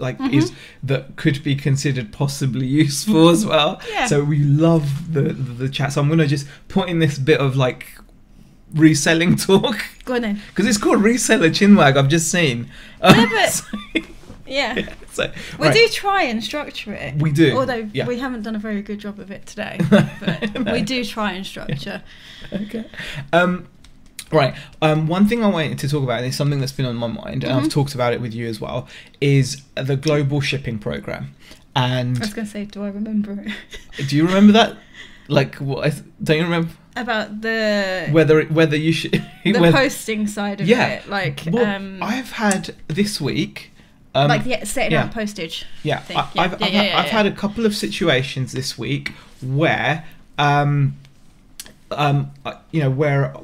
that could be considered possibly useful as well.
Yeah.
So we love the chat. So I'm gonna just put in this bit of like reselling talk.
Go on then.
Because it's called Reseller Chinwag. I've just seen.
Yeah.
So,
we do try and structure it.
We do.
Although we haven't done a very good job of it today. But we do try and structure.
Okay. Right. One thing I wanted to talk about, and it's something that's been on my mind, and I've talked about it with you as well, is the global shipping program. And
I was going to say, do I remember it?
Do you remember that? Like, what? Don't you remember?
About the
whether you should
the posting side of it. Like,
I've had this week.
Like setting up postage.
Yeah, I've had a couple of situations this week where, where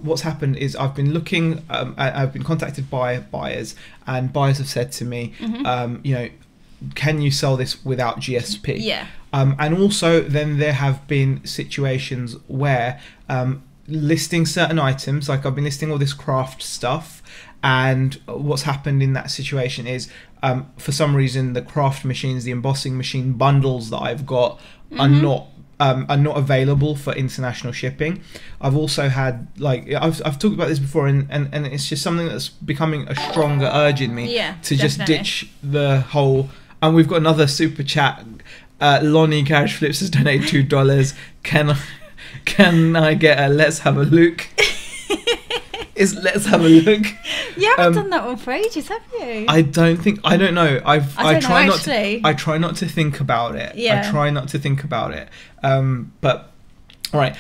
what's happened is I've been looking, I've been contacted by buyers, and buyers have said to me, can you sell this without GSP?
Yeah.
And also then there have been situations where listing certain items, like I've been listing all this craft stuff, and what's happened in that situation is for some reason the craft machines, the embossing machine bundles that I've got are not available for international shipping. I've also had, like, I've talked about this before, and it's just something that's becoming a stronger urge in me to just ditch the whole. And we've got another super chat. Lonnie Cash Flips has donated $2. Can I get a let's have a look? Let's have a look.
You haven't done that one for ages, have you?
I don't know. I try not to think about it.
Yeah.
I try not to think about it. But all right.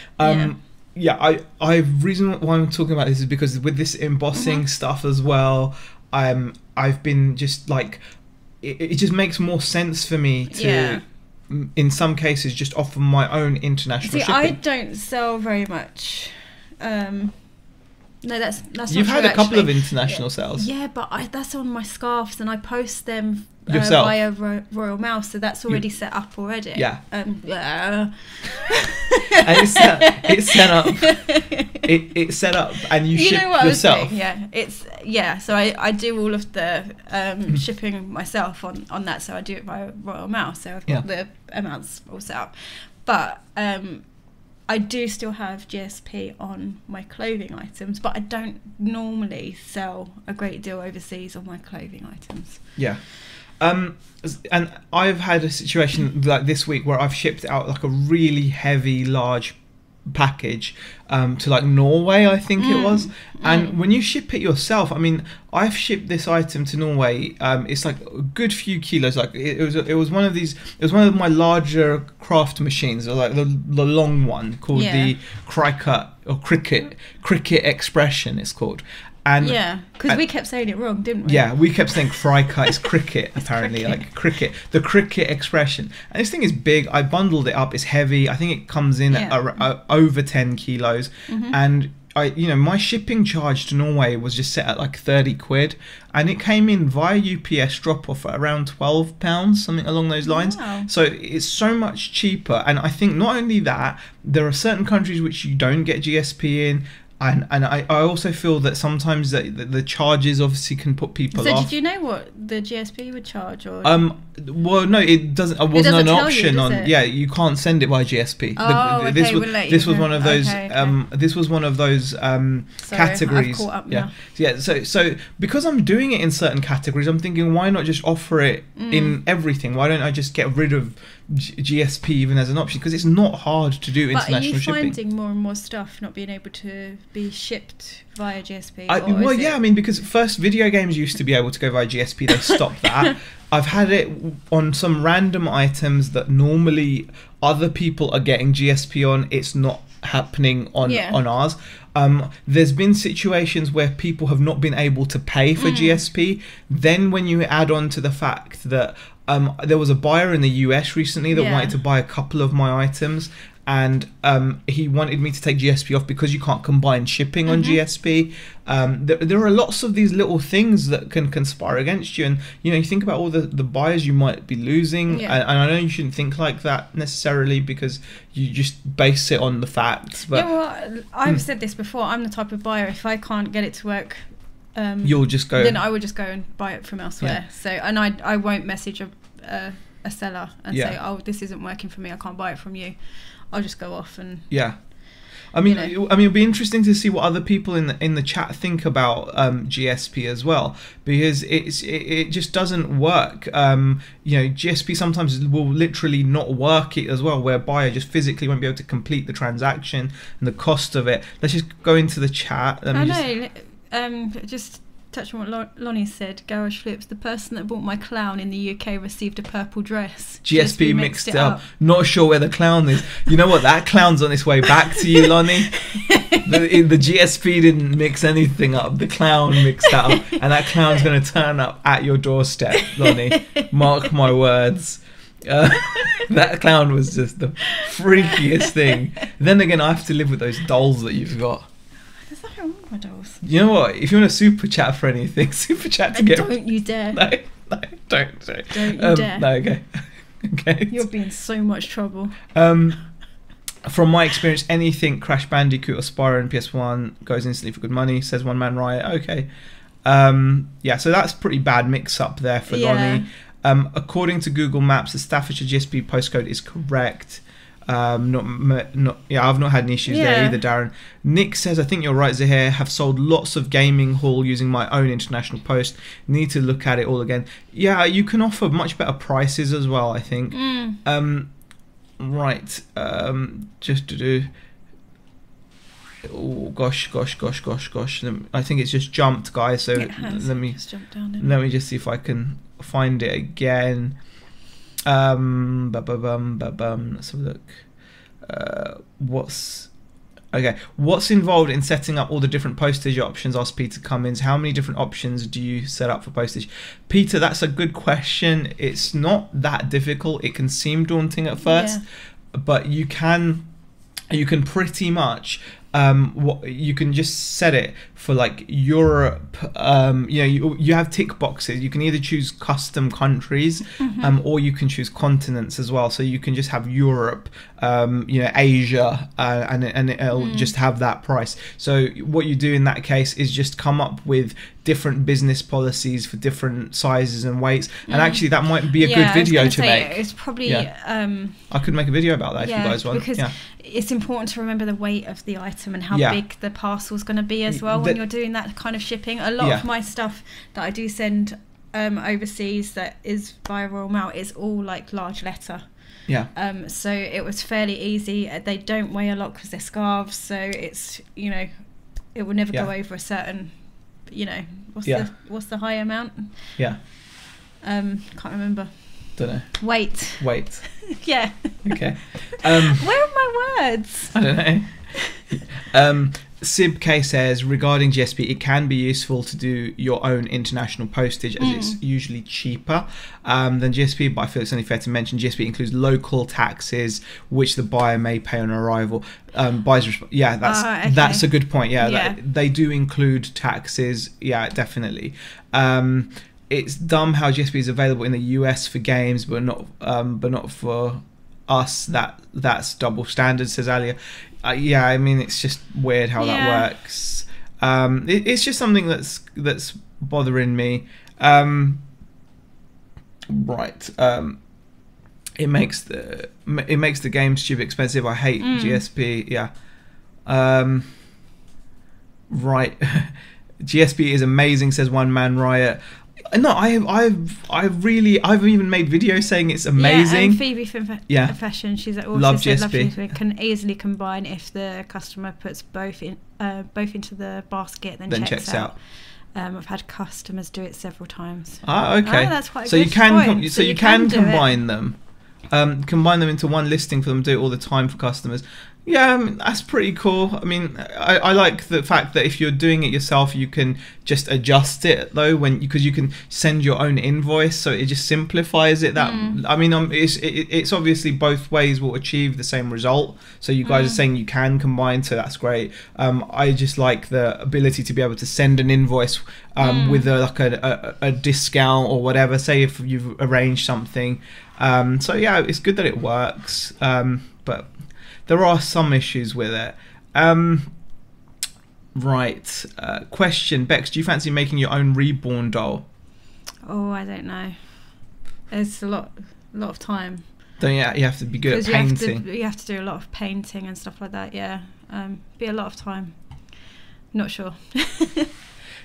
Reason why I'm talking about this is because with this embossing stuff as well, I've been just like, it just makes more sense for me to, in some cases, just offer my own international shipping.
I don't sell very much. No, that's
You've
not
had
true,
a couple
actually.
of international sales.
Yeah, but that's on my scarves, and I post them
yourself
via Royal Mail, so that's already set up already.
Yeah.
And
it's set up, and you ship yourself.
So I do all of the shipping myself on that. So I do it via Royal Mail. So I've got the amounts all set up, but I do still have GSP on my clothing items, but I don't normally sell a great deal overseas on my clothing items.
Yeah. And I've had a situation like this week where I've shipped out like a really heavy, large package to like Norway, I think it was. And when you ship it yourself, I mean, I've shipped this item to Norway. It's like a good few kilos. Like it was one of these. It was one of my larger craft machines, or like the long one called the Cricut Expression. It's called. And
because we kept saying it wrong, didn't we?
Yeah, we kept saying fry cut. It's cricket, apparently. Like cricket. The Cricut Expression. And this thing is big. I bundled it up. It's heavy. I think it comes in at over 10 kilos. And my shipping charge to Norway was just set at like 30 quid, and it came in via UPS drop-off at around £12, something along those lines.
Wow.
So it's so much cheaper. And I think not only that, there are certain countries which you don't get GSP in. And I also feel that sometimes the charges obviously can put people off.
So did you know what the GSP would charge? Or
well, no, it doesn't. It wasn't an option on. Yeah, you can't send it by GSP. This was one of those. This was one of those categories.
I've caught up
yeah,
now.
yeah. So because I'm doing it in certain categories, I'm thinking, why not just offer it in everything? Why don't I just get rid of GSP even as an option? Because it's not hard to do international shipping.
But are you finding more and more stuff not being able to be shipped via GSP?
I mean, because first video games used to be able to go via GSP, they stopped that. I've had it on some random items that normally other people are getting GSP on. It's not happening on ours. There's been situations where people have not been able to pay for GSP. Then when you add on to the fact that there was a buyer in the US recently that wanted to buy a couple of my items, and he wanted me to take GSP off because you can't combine shipping on GSP. There are lots of these little things that can conspire against you, and you think about all the buyers you might be losing, and I know you shouldn't think like that necessarily because you just base it on the facts. But
I've said this before. I'm the type of buyer, if I can't get it to work,
you'll just go.
Then I would just go and buy it from elsewhere. So, and I won't message a seller and say, oh, this isn't working for me, I can't buy it from you. I'll just go off and
I mean, it'll be interesting to see what other people in the chat think about GSP as well, because it just doesn't work. GSP sometimes will literally not work it as well, where buyer just physically won't be able to complete the transaction and the cost of it. Let's just go into the chat.
Just touch on what Lonnie said. Garage Flips, the person that bought my clown in the UK received a purple dress.
GSP mixed it up. Not sure where the clown is. You know what? That clown's on its way back to you, Lonnie. The GSP didn't mix anything up. The clown mixed that up. And that clown's going to turn up at your doorstep, Lonnie. Mark my words. That clown was just the freakiest thing. Then again, I have to live with those dolls that you've got.
There's nothing wrong with my dolls.
You know what? If you want to super chat for anything, super chat to get.
Don't you dare.
No, don't.
Don't you dare.
No, okay. Okay.
You'll be in so much trouble.
From my experience, anything Crash Bandicoot or Spyro and PS1 goes instantly for good money, says One Man Riot. Okay. So that's pretty bad mix up there for Lonnie. According to Google Maps, the Staffordshire GSP postcode is correct. I've not had any issues there either, Darren. Nick says, I think you're right, Zahir. Have sold lots of gaming haul using my own international post. Need to look at it all again. Yeah, you can offer much better prices as well, I think. Right. Just to do. Oh gosh. I think it's just jumped, guys. So let me just jump down. Let me just see if I can find it again. Let's have a look. What's involved in setting up all the different postage options? Asked Peter Cummins. How many different options do you set up for postage? Peter, that's a good question. It's not that difficult. It can seem daunting at first, but you can pretty much you can just set it for like Europe. You have tick boxes. You can either choose custom countries, or you can choose continents as well. So you can just have Europe, Asia, and it'll just have that price. So what you do in that case is just come up with different business policies for different sizes and weights. And actually, that might be a good video to make.
It's probably.
I could make a video about that if you guys want.
Because it's important to remember the weight of the item and how big the parcel is going to be as well when you're doing that kind of shipping. A lot of my stuff that I do send overseas that is via Royal Mail is all like large letter. So it was fairly easy. They don't weigh a lot because they're scarves, so it's it will never go over a certain what's the high amount. Can't remember.
Don't know.
Weight.
Yeah. Okay.
Where are my words?
I don't know. Sib K says, regarding GSP, it can be useful to do your own international postage as it's usually cheaper than GSP, but I feel it's only fair to mention GSP includes local taxes which the buyer may pay on arrival. That's a good point. They do include taxes. Yeah, definitely. It's dumb how GSP is available in the US for games, but not for us. That's double standard, says Alia. I mean, it's just weird how that works. It's just something that's bothering me. It makes the game stupid expensive. I hate GSP. GSP is amazing, says One Man Riot. No, I've even made videos saying it's amazing.
Yeah, Phoebe from Fashion, she's also
love
said
GSP.
Can easily combine if the customer puts both into the basket, then checks out. I've had customers do it several times.
Okay.
That's quite a
so
good
you can
point.
you can combine them. Combine them into one listing for them to do it all the time for customers. Yeah, I mean, that's pretty cool. I mean, I like the fact that if you're doing it yourself, you can just adjust it though, because you can send your own invoice, so it just simplifies it. I mean, it's obviously both ways will achieve the same result. So you guys are saying you can combine, so that's great. I just like the ability to be able to send an invoice with a discount or whatever. Say if you've arranged something. So yeah, it's good that it works. But there are some issues with it. Question. Bex, do you fancy making your own reborn doll?
Oh, I don't know. It's a lot of time.
Don't you have to be good at painting?
You have to do a lot of painting and stuff like that, yeah. Be a lot of time. Not sure.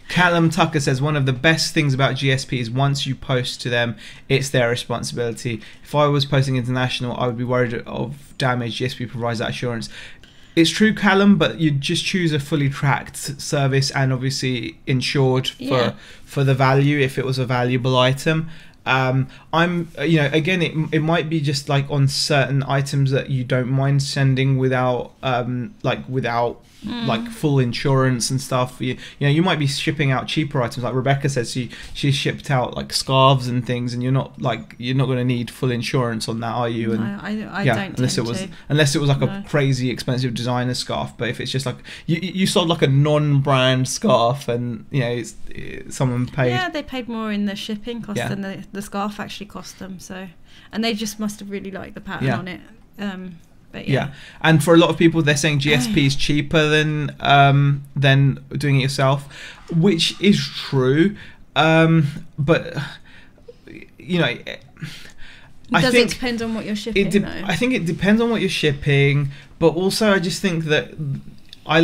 Callum Tucker says, one of the best things about GSP is once you post to them, it's their responsibility. If I was posting international, I would be worried of damage. GSP provides that assurance. It's true, Callum, but you just choose a fully tracked service and obviously insured for the value if it was a valuable item. Again, it might be just like on certain items that you don't mind sending without like full insurance and stuff. You might be shipping out cheaper items, like Rebecca says she shipped out like scarves and things, and you're not going to need full insurance on that, are you? And
I don't,
unless it was like a crazy expensive designer scarf. But if it's just like you sold like a non-brand scarf, and someone paid,
they paid more in the shipping cost than the scarf actually cost them. So, and they just must have really liked the pattern on it. But
and for a lot of people, they're saying GSP is cheaper than doing it yourself, which is true. But
does it depend on what you're shipping?
I think it depends on what you're shipping, but also I just think that I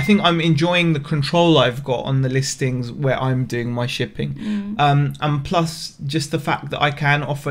think I'm enjoying the control I've got on the listings where I'm doing my shipping, and plus just the fact that I can offer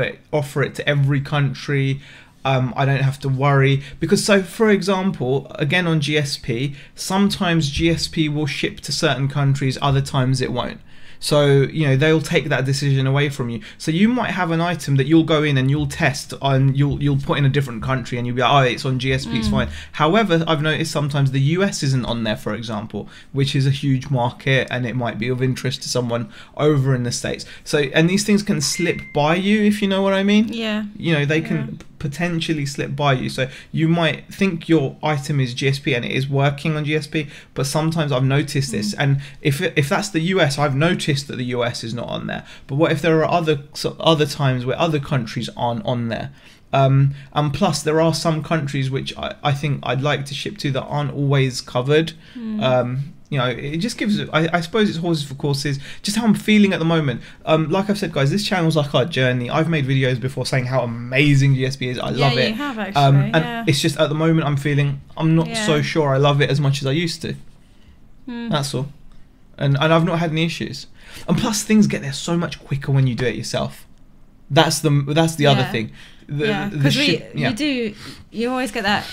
it to every country. I don't have to worry, because for example, again on GSP, sometimes GSP will ship to certain countries, other times it won't. So they'll take that decision away from you. So you might have an item that you'll go in and you'll test on, you'll put in a different country, and you'll be like, oh, it's on GSP, it's fine. However, I've noticed sometimes the US isn't on there, for example, which is a huge market, and it might be of interest to someone over in the States. So, and these things can slip by you, if you know what I mean. They can potentially slip by you. So you might think your item is GSP and it is working on GSP, but sometimes I've noticed this, and if that's the US, I've noticed that the US is not on there. But what if there are other times where other countries aren't on there? And plus there are some countries which I think I'd like to ship to that aren't always covered. It just gives, I suppose it's horses for courses, just how I'm feeling at the moment. Like I've said, guys, this channel's like our journey. I've made videos before saying how amazing GSP is. I love it.
Yeah, you have actually.
And it's just at the moment I'm not so sure I love it as much as I used to. That's all. And I've not had any issues. And plus things get there so much quicker when you do it yourself. That's the other thing.
Because you always get that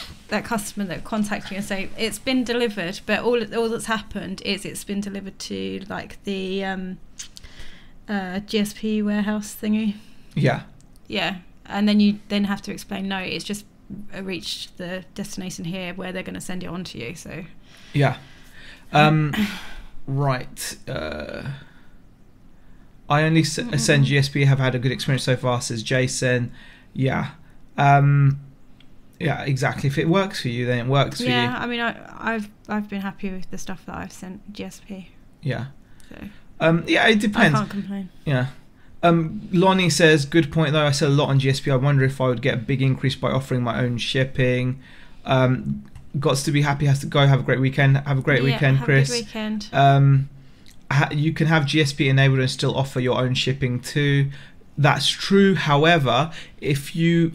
customer that contacts you and say it's been delivered, but all that's happened is it's been delivered to like the GSP warehouse thingy. And then you have to explain, no, it's just reached the destination here where they're going to send it on to you. So
Right. I only send GSP. Have had a good experience so far, says Jason. Yeah. Yeah, exactly. If it works for you, then it works for you.
Yeah, I mean, I've been happy with the stuff that I've sent GSP.
Yeah.
So.
Yeah, it depends.
I can't complain.
Yeah. Lonnie says, good point though. I sell a lot on GSP. I wonder if I would get a big increase by offering my own shipping. Gots to be happy has to go. Have a great weekend. Have a great weekend, Chris.
Have a good weekend.
You can have GSP enabled and still offer your own shipping too. That's true. However, if you've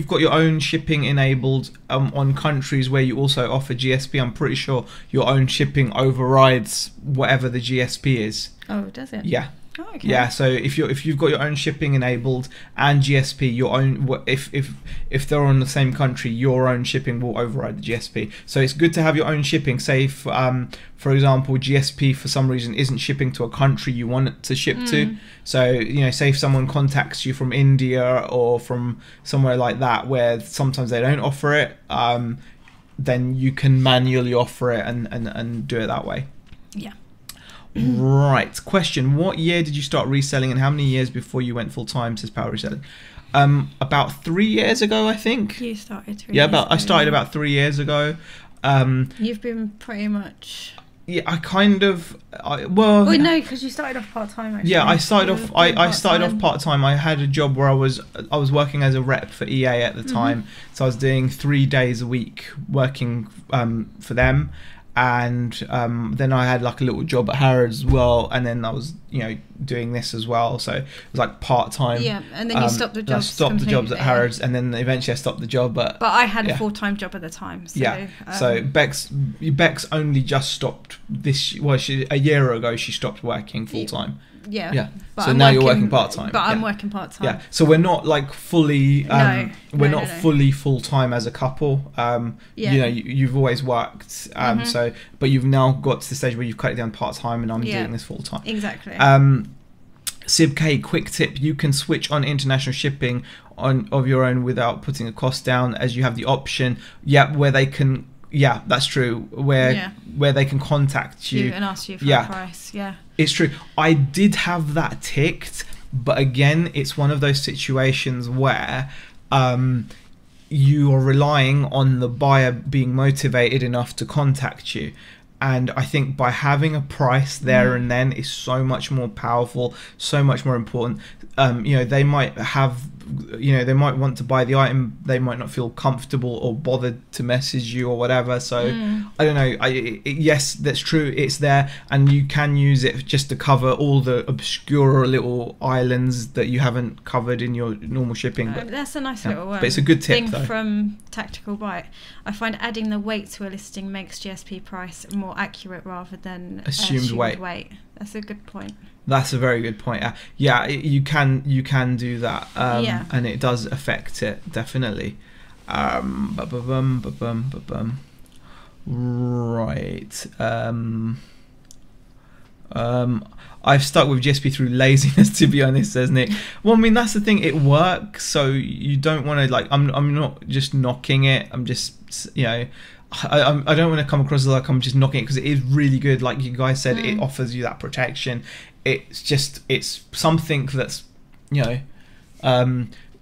got your own shipping enabled on countries where you also offer GSP, I'm pretty sure your own shipping overrides whatever the GSP is.
Oh, does it?
Yeah.
Oh, okay.
Yeah, so if you've got your own shipping enabled and GSP, your own if they're on the same country, your own shipping will override the GSP. So it's good to have your own shipping. Say if, for example, GSP for some reason isn't shipping to a country you want it to ship to. So say if someone contacts you from India or from somewhere like that where sometimes they don't offer it, then you can manually offer it and do it that way.
Yeah.
Right. Question: what year did you start reselling, and how many years before you went full time? Says Power Reselling. About 3 years ago, I think.
You started 3
years
ago.
I started about 3 years ago.
You've been pretty much.
Yeah, I kind of. Well,
no, because you started off part time.
Yeah, I started off. I started off part time. I had a job where I was working as a rep for EA at the time, so I was doing 3 days a week working for them. And then I had like a little job at Harrods as well, and then I was doing this as well, so it was like part-time.
Yeah, and then you stopped the jobs.
I stopped the jobs at Harrods, and then eventually I stopped the job. But I
had a full-time job at the time. So,
yeah. So Bex only just stopped a year ago she stopped working full-time.
Yeah.
But so now you're working part-time.
But I'm working part-time.
Yeah. So we're not like fully we're not fully full-time as a couple. You've always worked so but you've now got to the stage where you've cut it down part-time, and I'm doing this full-time.
Exactly.
Sib K, quick tip: you can switch on international shipping of your own without putting a cost down, as you have the option where they can. Yeah, that's true. Where they can contact you
and ask you for a price. Yeah,
it's true. I did have that ticked, but again, it's one of those situations where you are relying on the buyer being motivated enough to contact you. And I think by having a price there and then is so much more powerful, so much more important. They might have, they might want to buy the item. They might not feel comfortable or bothered to message you or whatever. So I don't know. Yes, that's true. It's there, and you can use it just to cover all the obscure little islands that you haven't covered in your normal shipping. But
that's a nice little
but it's a good tip
thing
though.
From Tactical Bite. I find adding the weight to a listing makes GSP price more accurate rather than
assumed weight.
That's a good point.
That's a very good point. Yeah, you can do that, and it does affect it definitely. Right. I've stuck with GSP through laziness, to be honest, says Nick. Well, I mean, that's the thing. It works, so you don't want to I'm not just knocking it. I'm just I don't want to come across as like I'm just knocking it, because it is really good. Like you guys said, it offers you that protection. It's something that's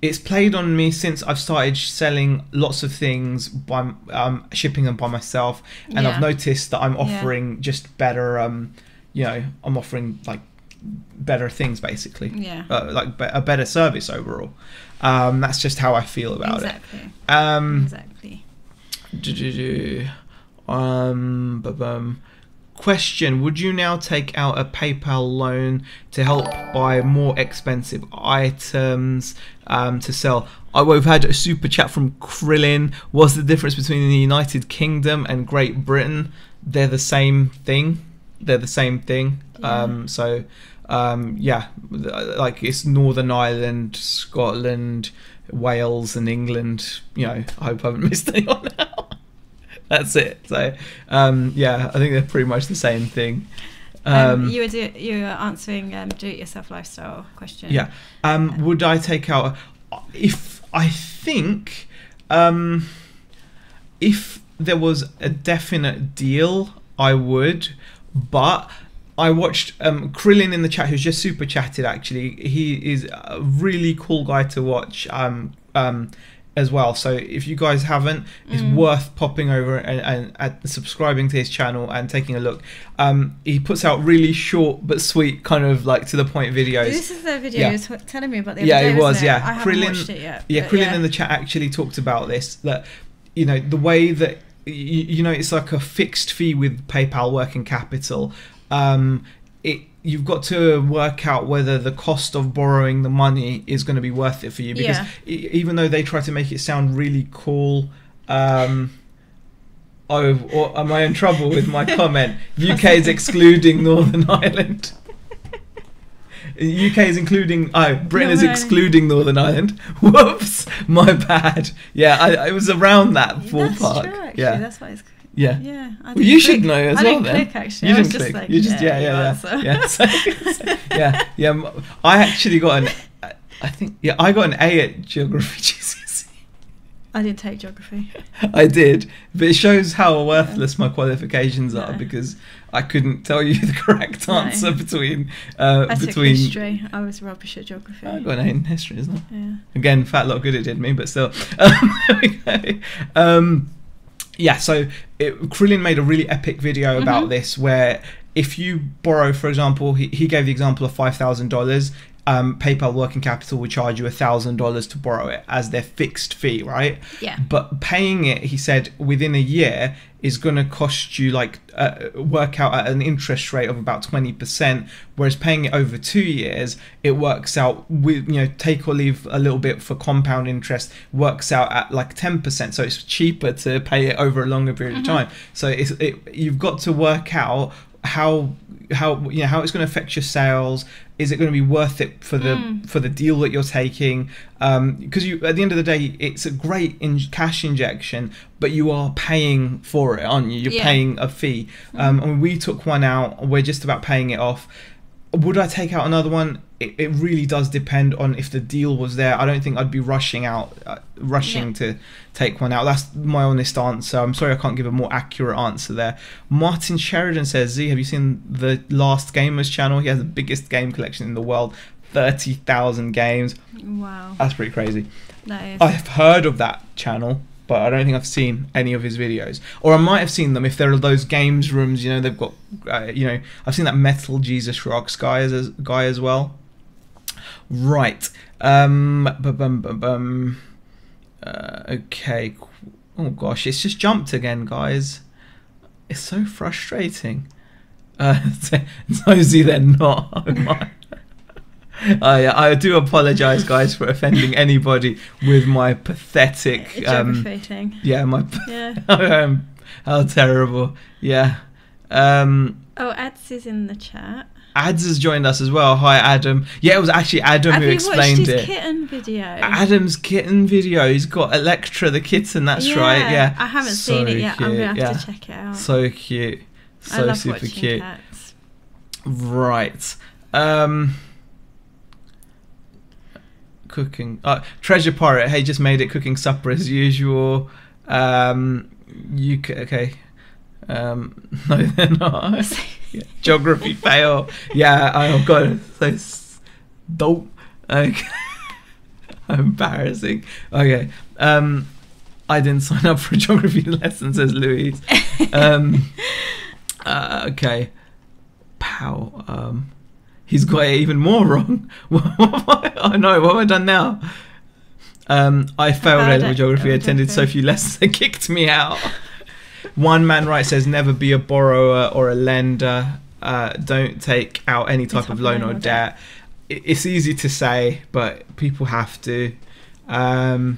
it's played on me since I've started selling lots of things by shipping them by myself, and I've noticed that I'm offering just better. I'm offering like better things basically. Like a better service overall. That's just how I feel about it.
Exactly.
Question: would you now take out a PayPal loan to help buy more expensive items to sell? We've had a super chat from Krillin. What's the difference between the United Kingdom and Great Britain? They're the same thing. Like it's Northern Ireland, Scotland, Wales and England. I hope I haven't missed anyone out. That's it. So I think they're pretty much the same thing.
You were answering do-it-yourself lifestyle question.
Would I take out if there was a definite deal, I would, but I watched Krillin in the chat, who's just super chatted. Actually, he is a really cool guy to watch as well. So if you guys haven't, it's worth popping over and subscribing to his channel and taking a look. He puts out really short but sweet, kind of like to the point videos.
This is the video you were telling me about the other
day,
it
was.
I haven't watched it yet.
Yeah, Krillin in the chat actually talked about this, that the way that it's like a fixed fee with PayPal working capital. You've got to work out whether the cost of borrowing the money is going to be worth it for you, because even though they try to make it sound really cool, am I in trouble with my comment? UK is excluding Northern Ireland. UK is including Britain is excluding Northern Ireland. Whoops, my bad. Yeah, it was around that ballpark.
That's true, actually.
Yeah,
that's why it's.
Yeah. Well, you should know as well.
I didn't click, actually.
You
didn't
click.
Just like,
you just I got an A at geography GCSE.
I didn't take geography.
I did, but it shows how worthless my qualifications are, because I couldn't tell you the correct answer between. I took
history. I was rubbish at geography.
I got an A in history, isn't it?
Yeah.
Again, fat lot good it did me, but still. There we go. Yeah, so Krillin made a really epic video about this, where if you borrow, for example, he gave the example of $5,000, PayPal working capital would charge you $1,000 to borrow it as their fixed fee, right?
Yeah.
But paying it, he said, within a year is going to cost you work out at an interest rate of about 20%, whereas paying it over 2 years, it works out with, take or leave a little bit for compound interest, works out at like 10%. So it's cheaper to pay it over a longer period of time. So you've got to work out how it's going to affect your sales. Is it going to be worth it for the deal that you're taking? Because at the end of the day, it's a great cash injection, but you are paying for it, aren't you? You're paying a fee. And we took one out. We're just about paying it off. Would I take out another one? It really does depend on if the deal was there. I don't think I'd be rushing to take one out. That's my honest answer. I'm sorry I can't give a more accurate answer there. Martin Sheridan says, Z, have you seen the Last Gamers channel? He has the biggest game collection in the world, 30,000 games.
Wow.
That's pretty crazy.
That is.
I've heard of that channel, but I don't think I've seen any of his videos. Or I might have seen them if there are those games rooms, they've got, I've seen that Metal Jesus Rocks guy as well. Right. Okay. Oh gosh, it's just jumped again, guys. It's so frustrating. Nosy, they're not. I do apologise, guys, for offending anybody with my pathetic
geography thing.
Yeah, how terrible. Yeah.
Ads is in the chat.
Ads has joined us as well. Hi, Adam. Yeah, it was actually Adam who explained it.
Have you watched his kitten video?
Adam's kitten video. He's got Electra the kitten. That's right. Yeah.
I haven't seen it yet. I'm gonna have to check it out.
So cute. So
I love
super
watching
cute.
Cats.
Right. Cooking. Treasure Pirate. Hey, just made it. Cooking supper as usual. Okay. No, they're not. Geography fail. Yeah, oh god, so dope. Okay. Embarrassing. Okay. I didn't sign up for a geography lesson, says Louise. Okay. Pow. He's got it even more wrong. Oh no, what have I done now? I failed A-level geography, attended so few lessons they kicked me out. One man right says never be a borrower or a lender. Don't take out any type of loan or debt. It's easy to say, but people have to. I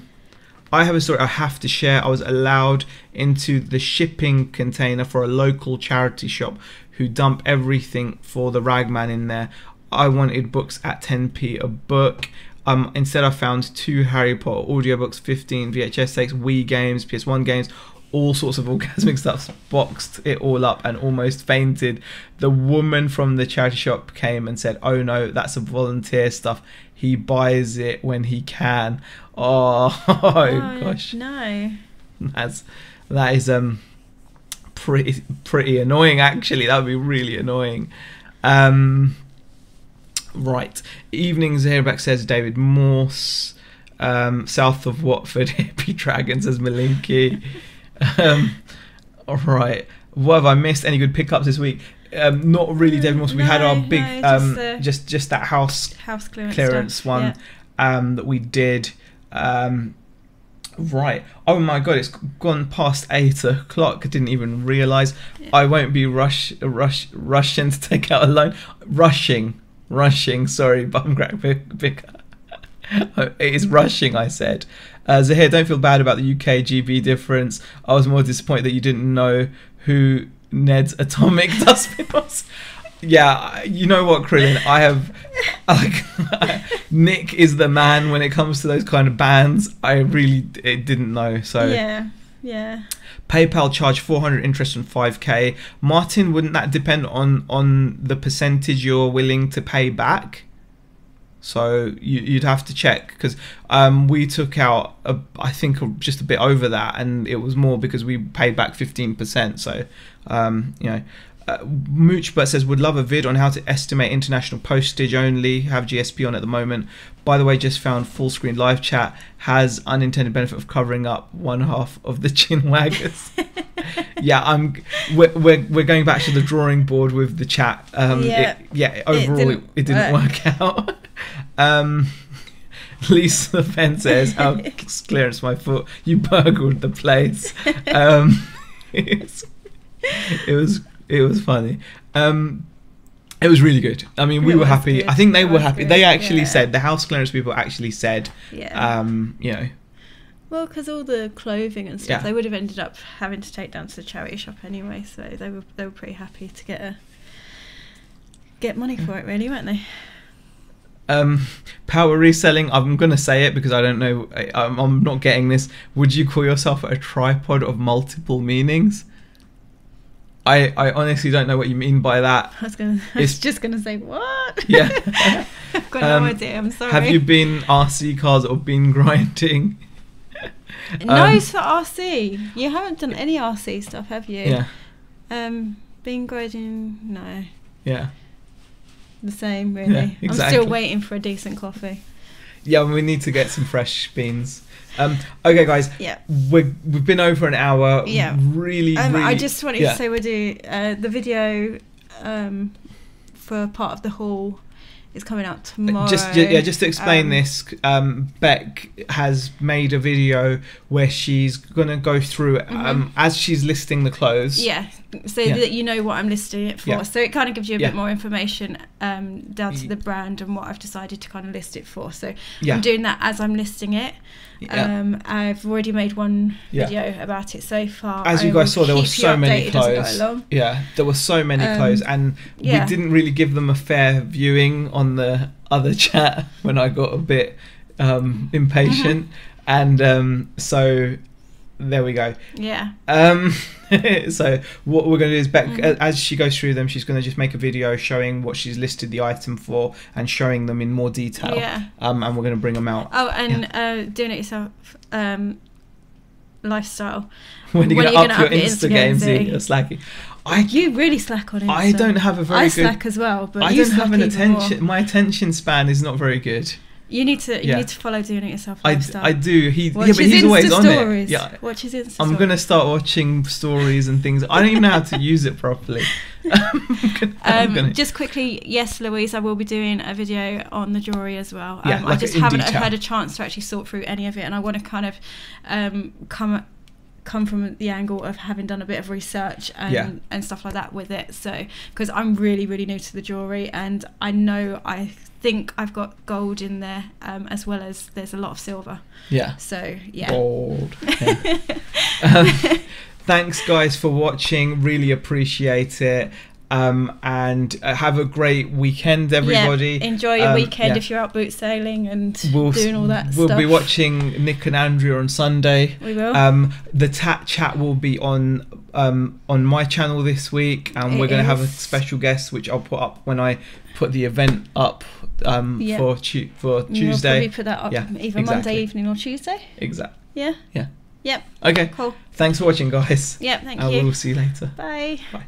have a story I have to share. I was allowed into the shipping container for a local charity shop who dump everything for the ragman in there. I wanted books at 10p a book. Instead I found 2 Harry Potter audiobooks, 15 VHS tapes, Wii games, PS1 games, all sorts of orgasmic stuff, boxed it all up and almost fainted. The woman from the charity shop came and said, oh no, that's a volunteer stuff. He buys it when he can. Oh gosh.
No.
That is pretty annoying, actually. That would be really annoying. Right. Evenings Airback says David Morse. South of Watford, Hippie Dragon says Malinky. All right. What have I missed? Any good pickups this week? Not really, David Morse. We had our big, just that house clearance one that we did. Right. Oh my God, it's gone past 8 o'clock. I didn't even realise. Yeah. I won't be rushing to take out a loan. Rushing. Sorry, Bumcrack Vicar. It is rushing, I said. Zahir, don't feel bad about the UK GB difference. I was more disappointed that you didn't know who Ned's Atomic Dustbin was. Yeah, you know what, Krillin? I have... Nick is the man when it comes to those kind of bands. I really didn't know. So
yeah.
PayPal charge 400 interest on 5k. Martin, wouldn't that depend on the percentage you're willing to pay back? So you'd have to check, because we took out I think just a bit over that, and it was more because we paid back 15%. So Moochbert says would love a vid on how to estimate international postage only. Have GSP on at the moment. By the way, just found full screen live chat has unintended benefit of covering up one half of the Chinwaggers. Yeah, we're going back to the drawing board with the chat. Overall it didn't work out. Lisa Fenn says, "How clearance my foot? You burgled the place." It was funny. It was really good. I mean, we were happy. Good. I think they were happy. Good. They actually said, the house clearance people actually said,
well, because all the clothing and stuff, they would have ended up having to take down to the charity shop anyway. So they were pretty happy to get money for it, really, weren't they?
Power reselling. I'm gonna say it because I don't know. I'm not getting this. Would you call yourself a tripod of multiple meanings? I honestly don't know what you mean by that.
I was just gonna say what?
Yeah.
I've got no idea. I'm sorry.
Have you been RC cars or been grinding?
No, it's for RC. You haven't done any RC stuff, have you?
Yeah.
Bean grinding, no.
Yeah.
The same, really.
Yeah, exactly.
I'm still waiting for a decent coffee.
Yeah, we need to get some fresh beans. Okay, guys.
Yeah.
We've been over an hour.
Yeah.
Really.
I just wanted to say we'll do the video for part of the haul is coming out tomorrow.
Just to explain this, Beck has made a video where she's gonna go through as she's listing the clothes.
Yeah, so that you know what I'm listing it for. Yeah. So it kind of gives you a bit more information down to the brand and what I've decided to kind of list it for. So I'm doing that as I'm listing it. I've already made one video about it so far.
As you guys saw, there were so many clothes. Yeah, there were so many clothes, and we didn't really give them a fair viewing on the other chat when I got a bit impatient, and so there we go.
Yeah.
So what we're going to do is Beck, as she goes through them, she's going to just make a video showing what she's listed the item for and showing them in more detail. Yeah. And we're going to bring them out. Oh,
and doing it yourself lifestyle.
When you're going to up your Insta games, you're slacking.
You really slack on Insta.
I don't have a very good...
I slack as well, but
I don't have an attention... More. My attention span is not very good.
You need to follow Doing It Yourself lifestyle.
I do. But he's always on it.
Yeah. Watch his Insta
I'm going to start watching stories and things. I don't even know how to use it properly.
Just quickly, yes, Louise, I will be doing a video on the jewellery as well.
Like
I just haven't had a chance to actually sort through any of it, and I want to kind of come from the angle of having done a bit of research and stuff like that with it. So because I'm really, really new to the jewellery, and I think I've got gold in there as well as there's a lot of silver. Yeah. So
gold. Yeah. Thanks guys for watching, really appreciate it. And have a great weekend, everybody.
Enjoy your weekend if you're out boot sailing and doing all that stuff.
We'll be watching Nick and Andrea on Sunday.
We will.
The chat will be on my channel this week, and we're going to have a special guest, which I'll put up when I put the event up for Tuesday.
We'll probably put that up either Monday evening or Tuesday.
Exactly.
Yeah.
Yeah.
Yep.
Okay.
Cool.
Thanks for watching, guys.
Yep. Thank you.
We'll see you later.
Bye.
Bye.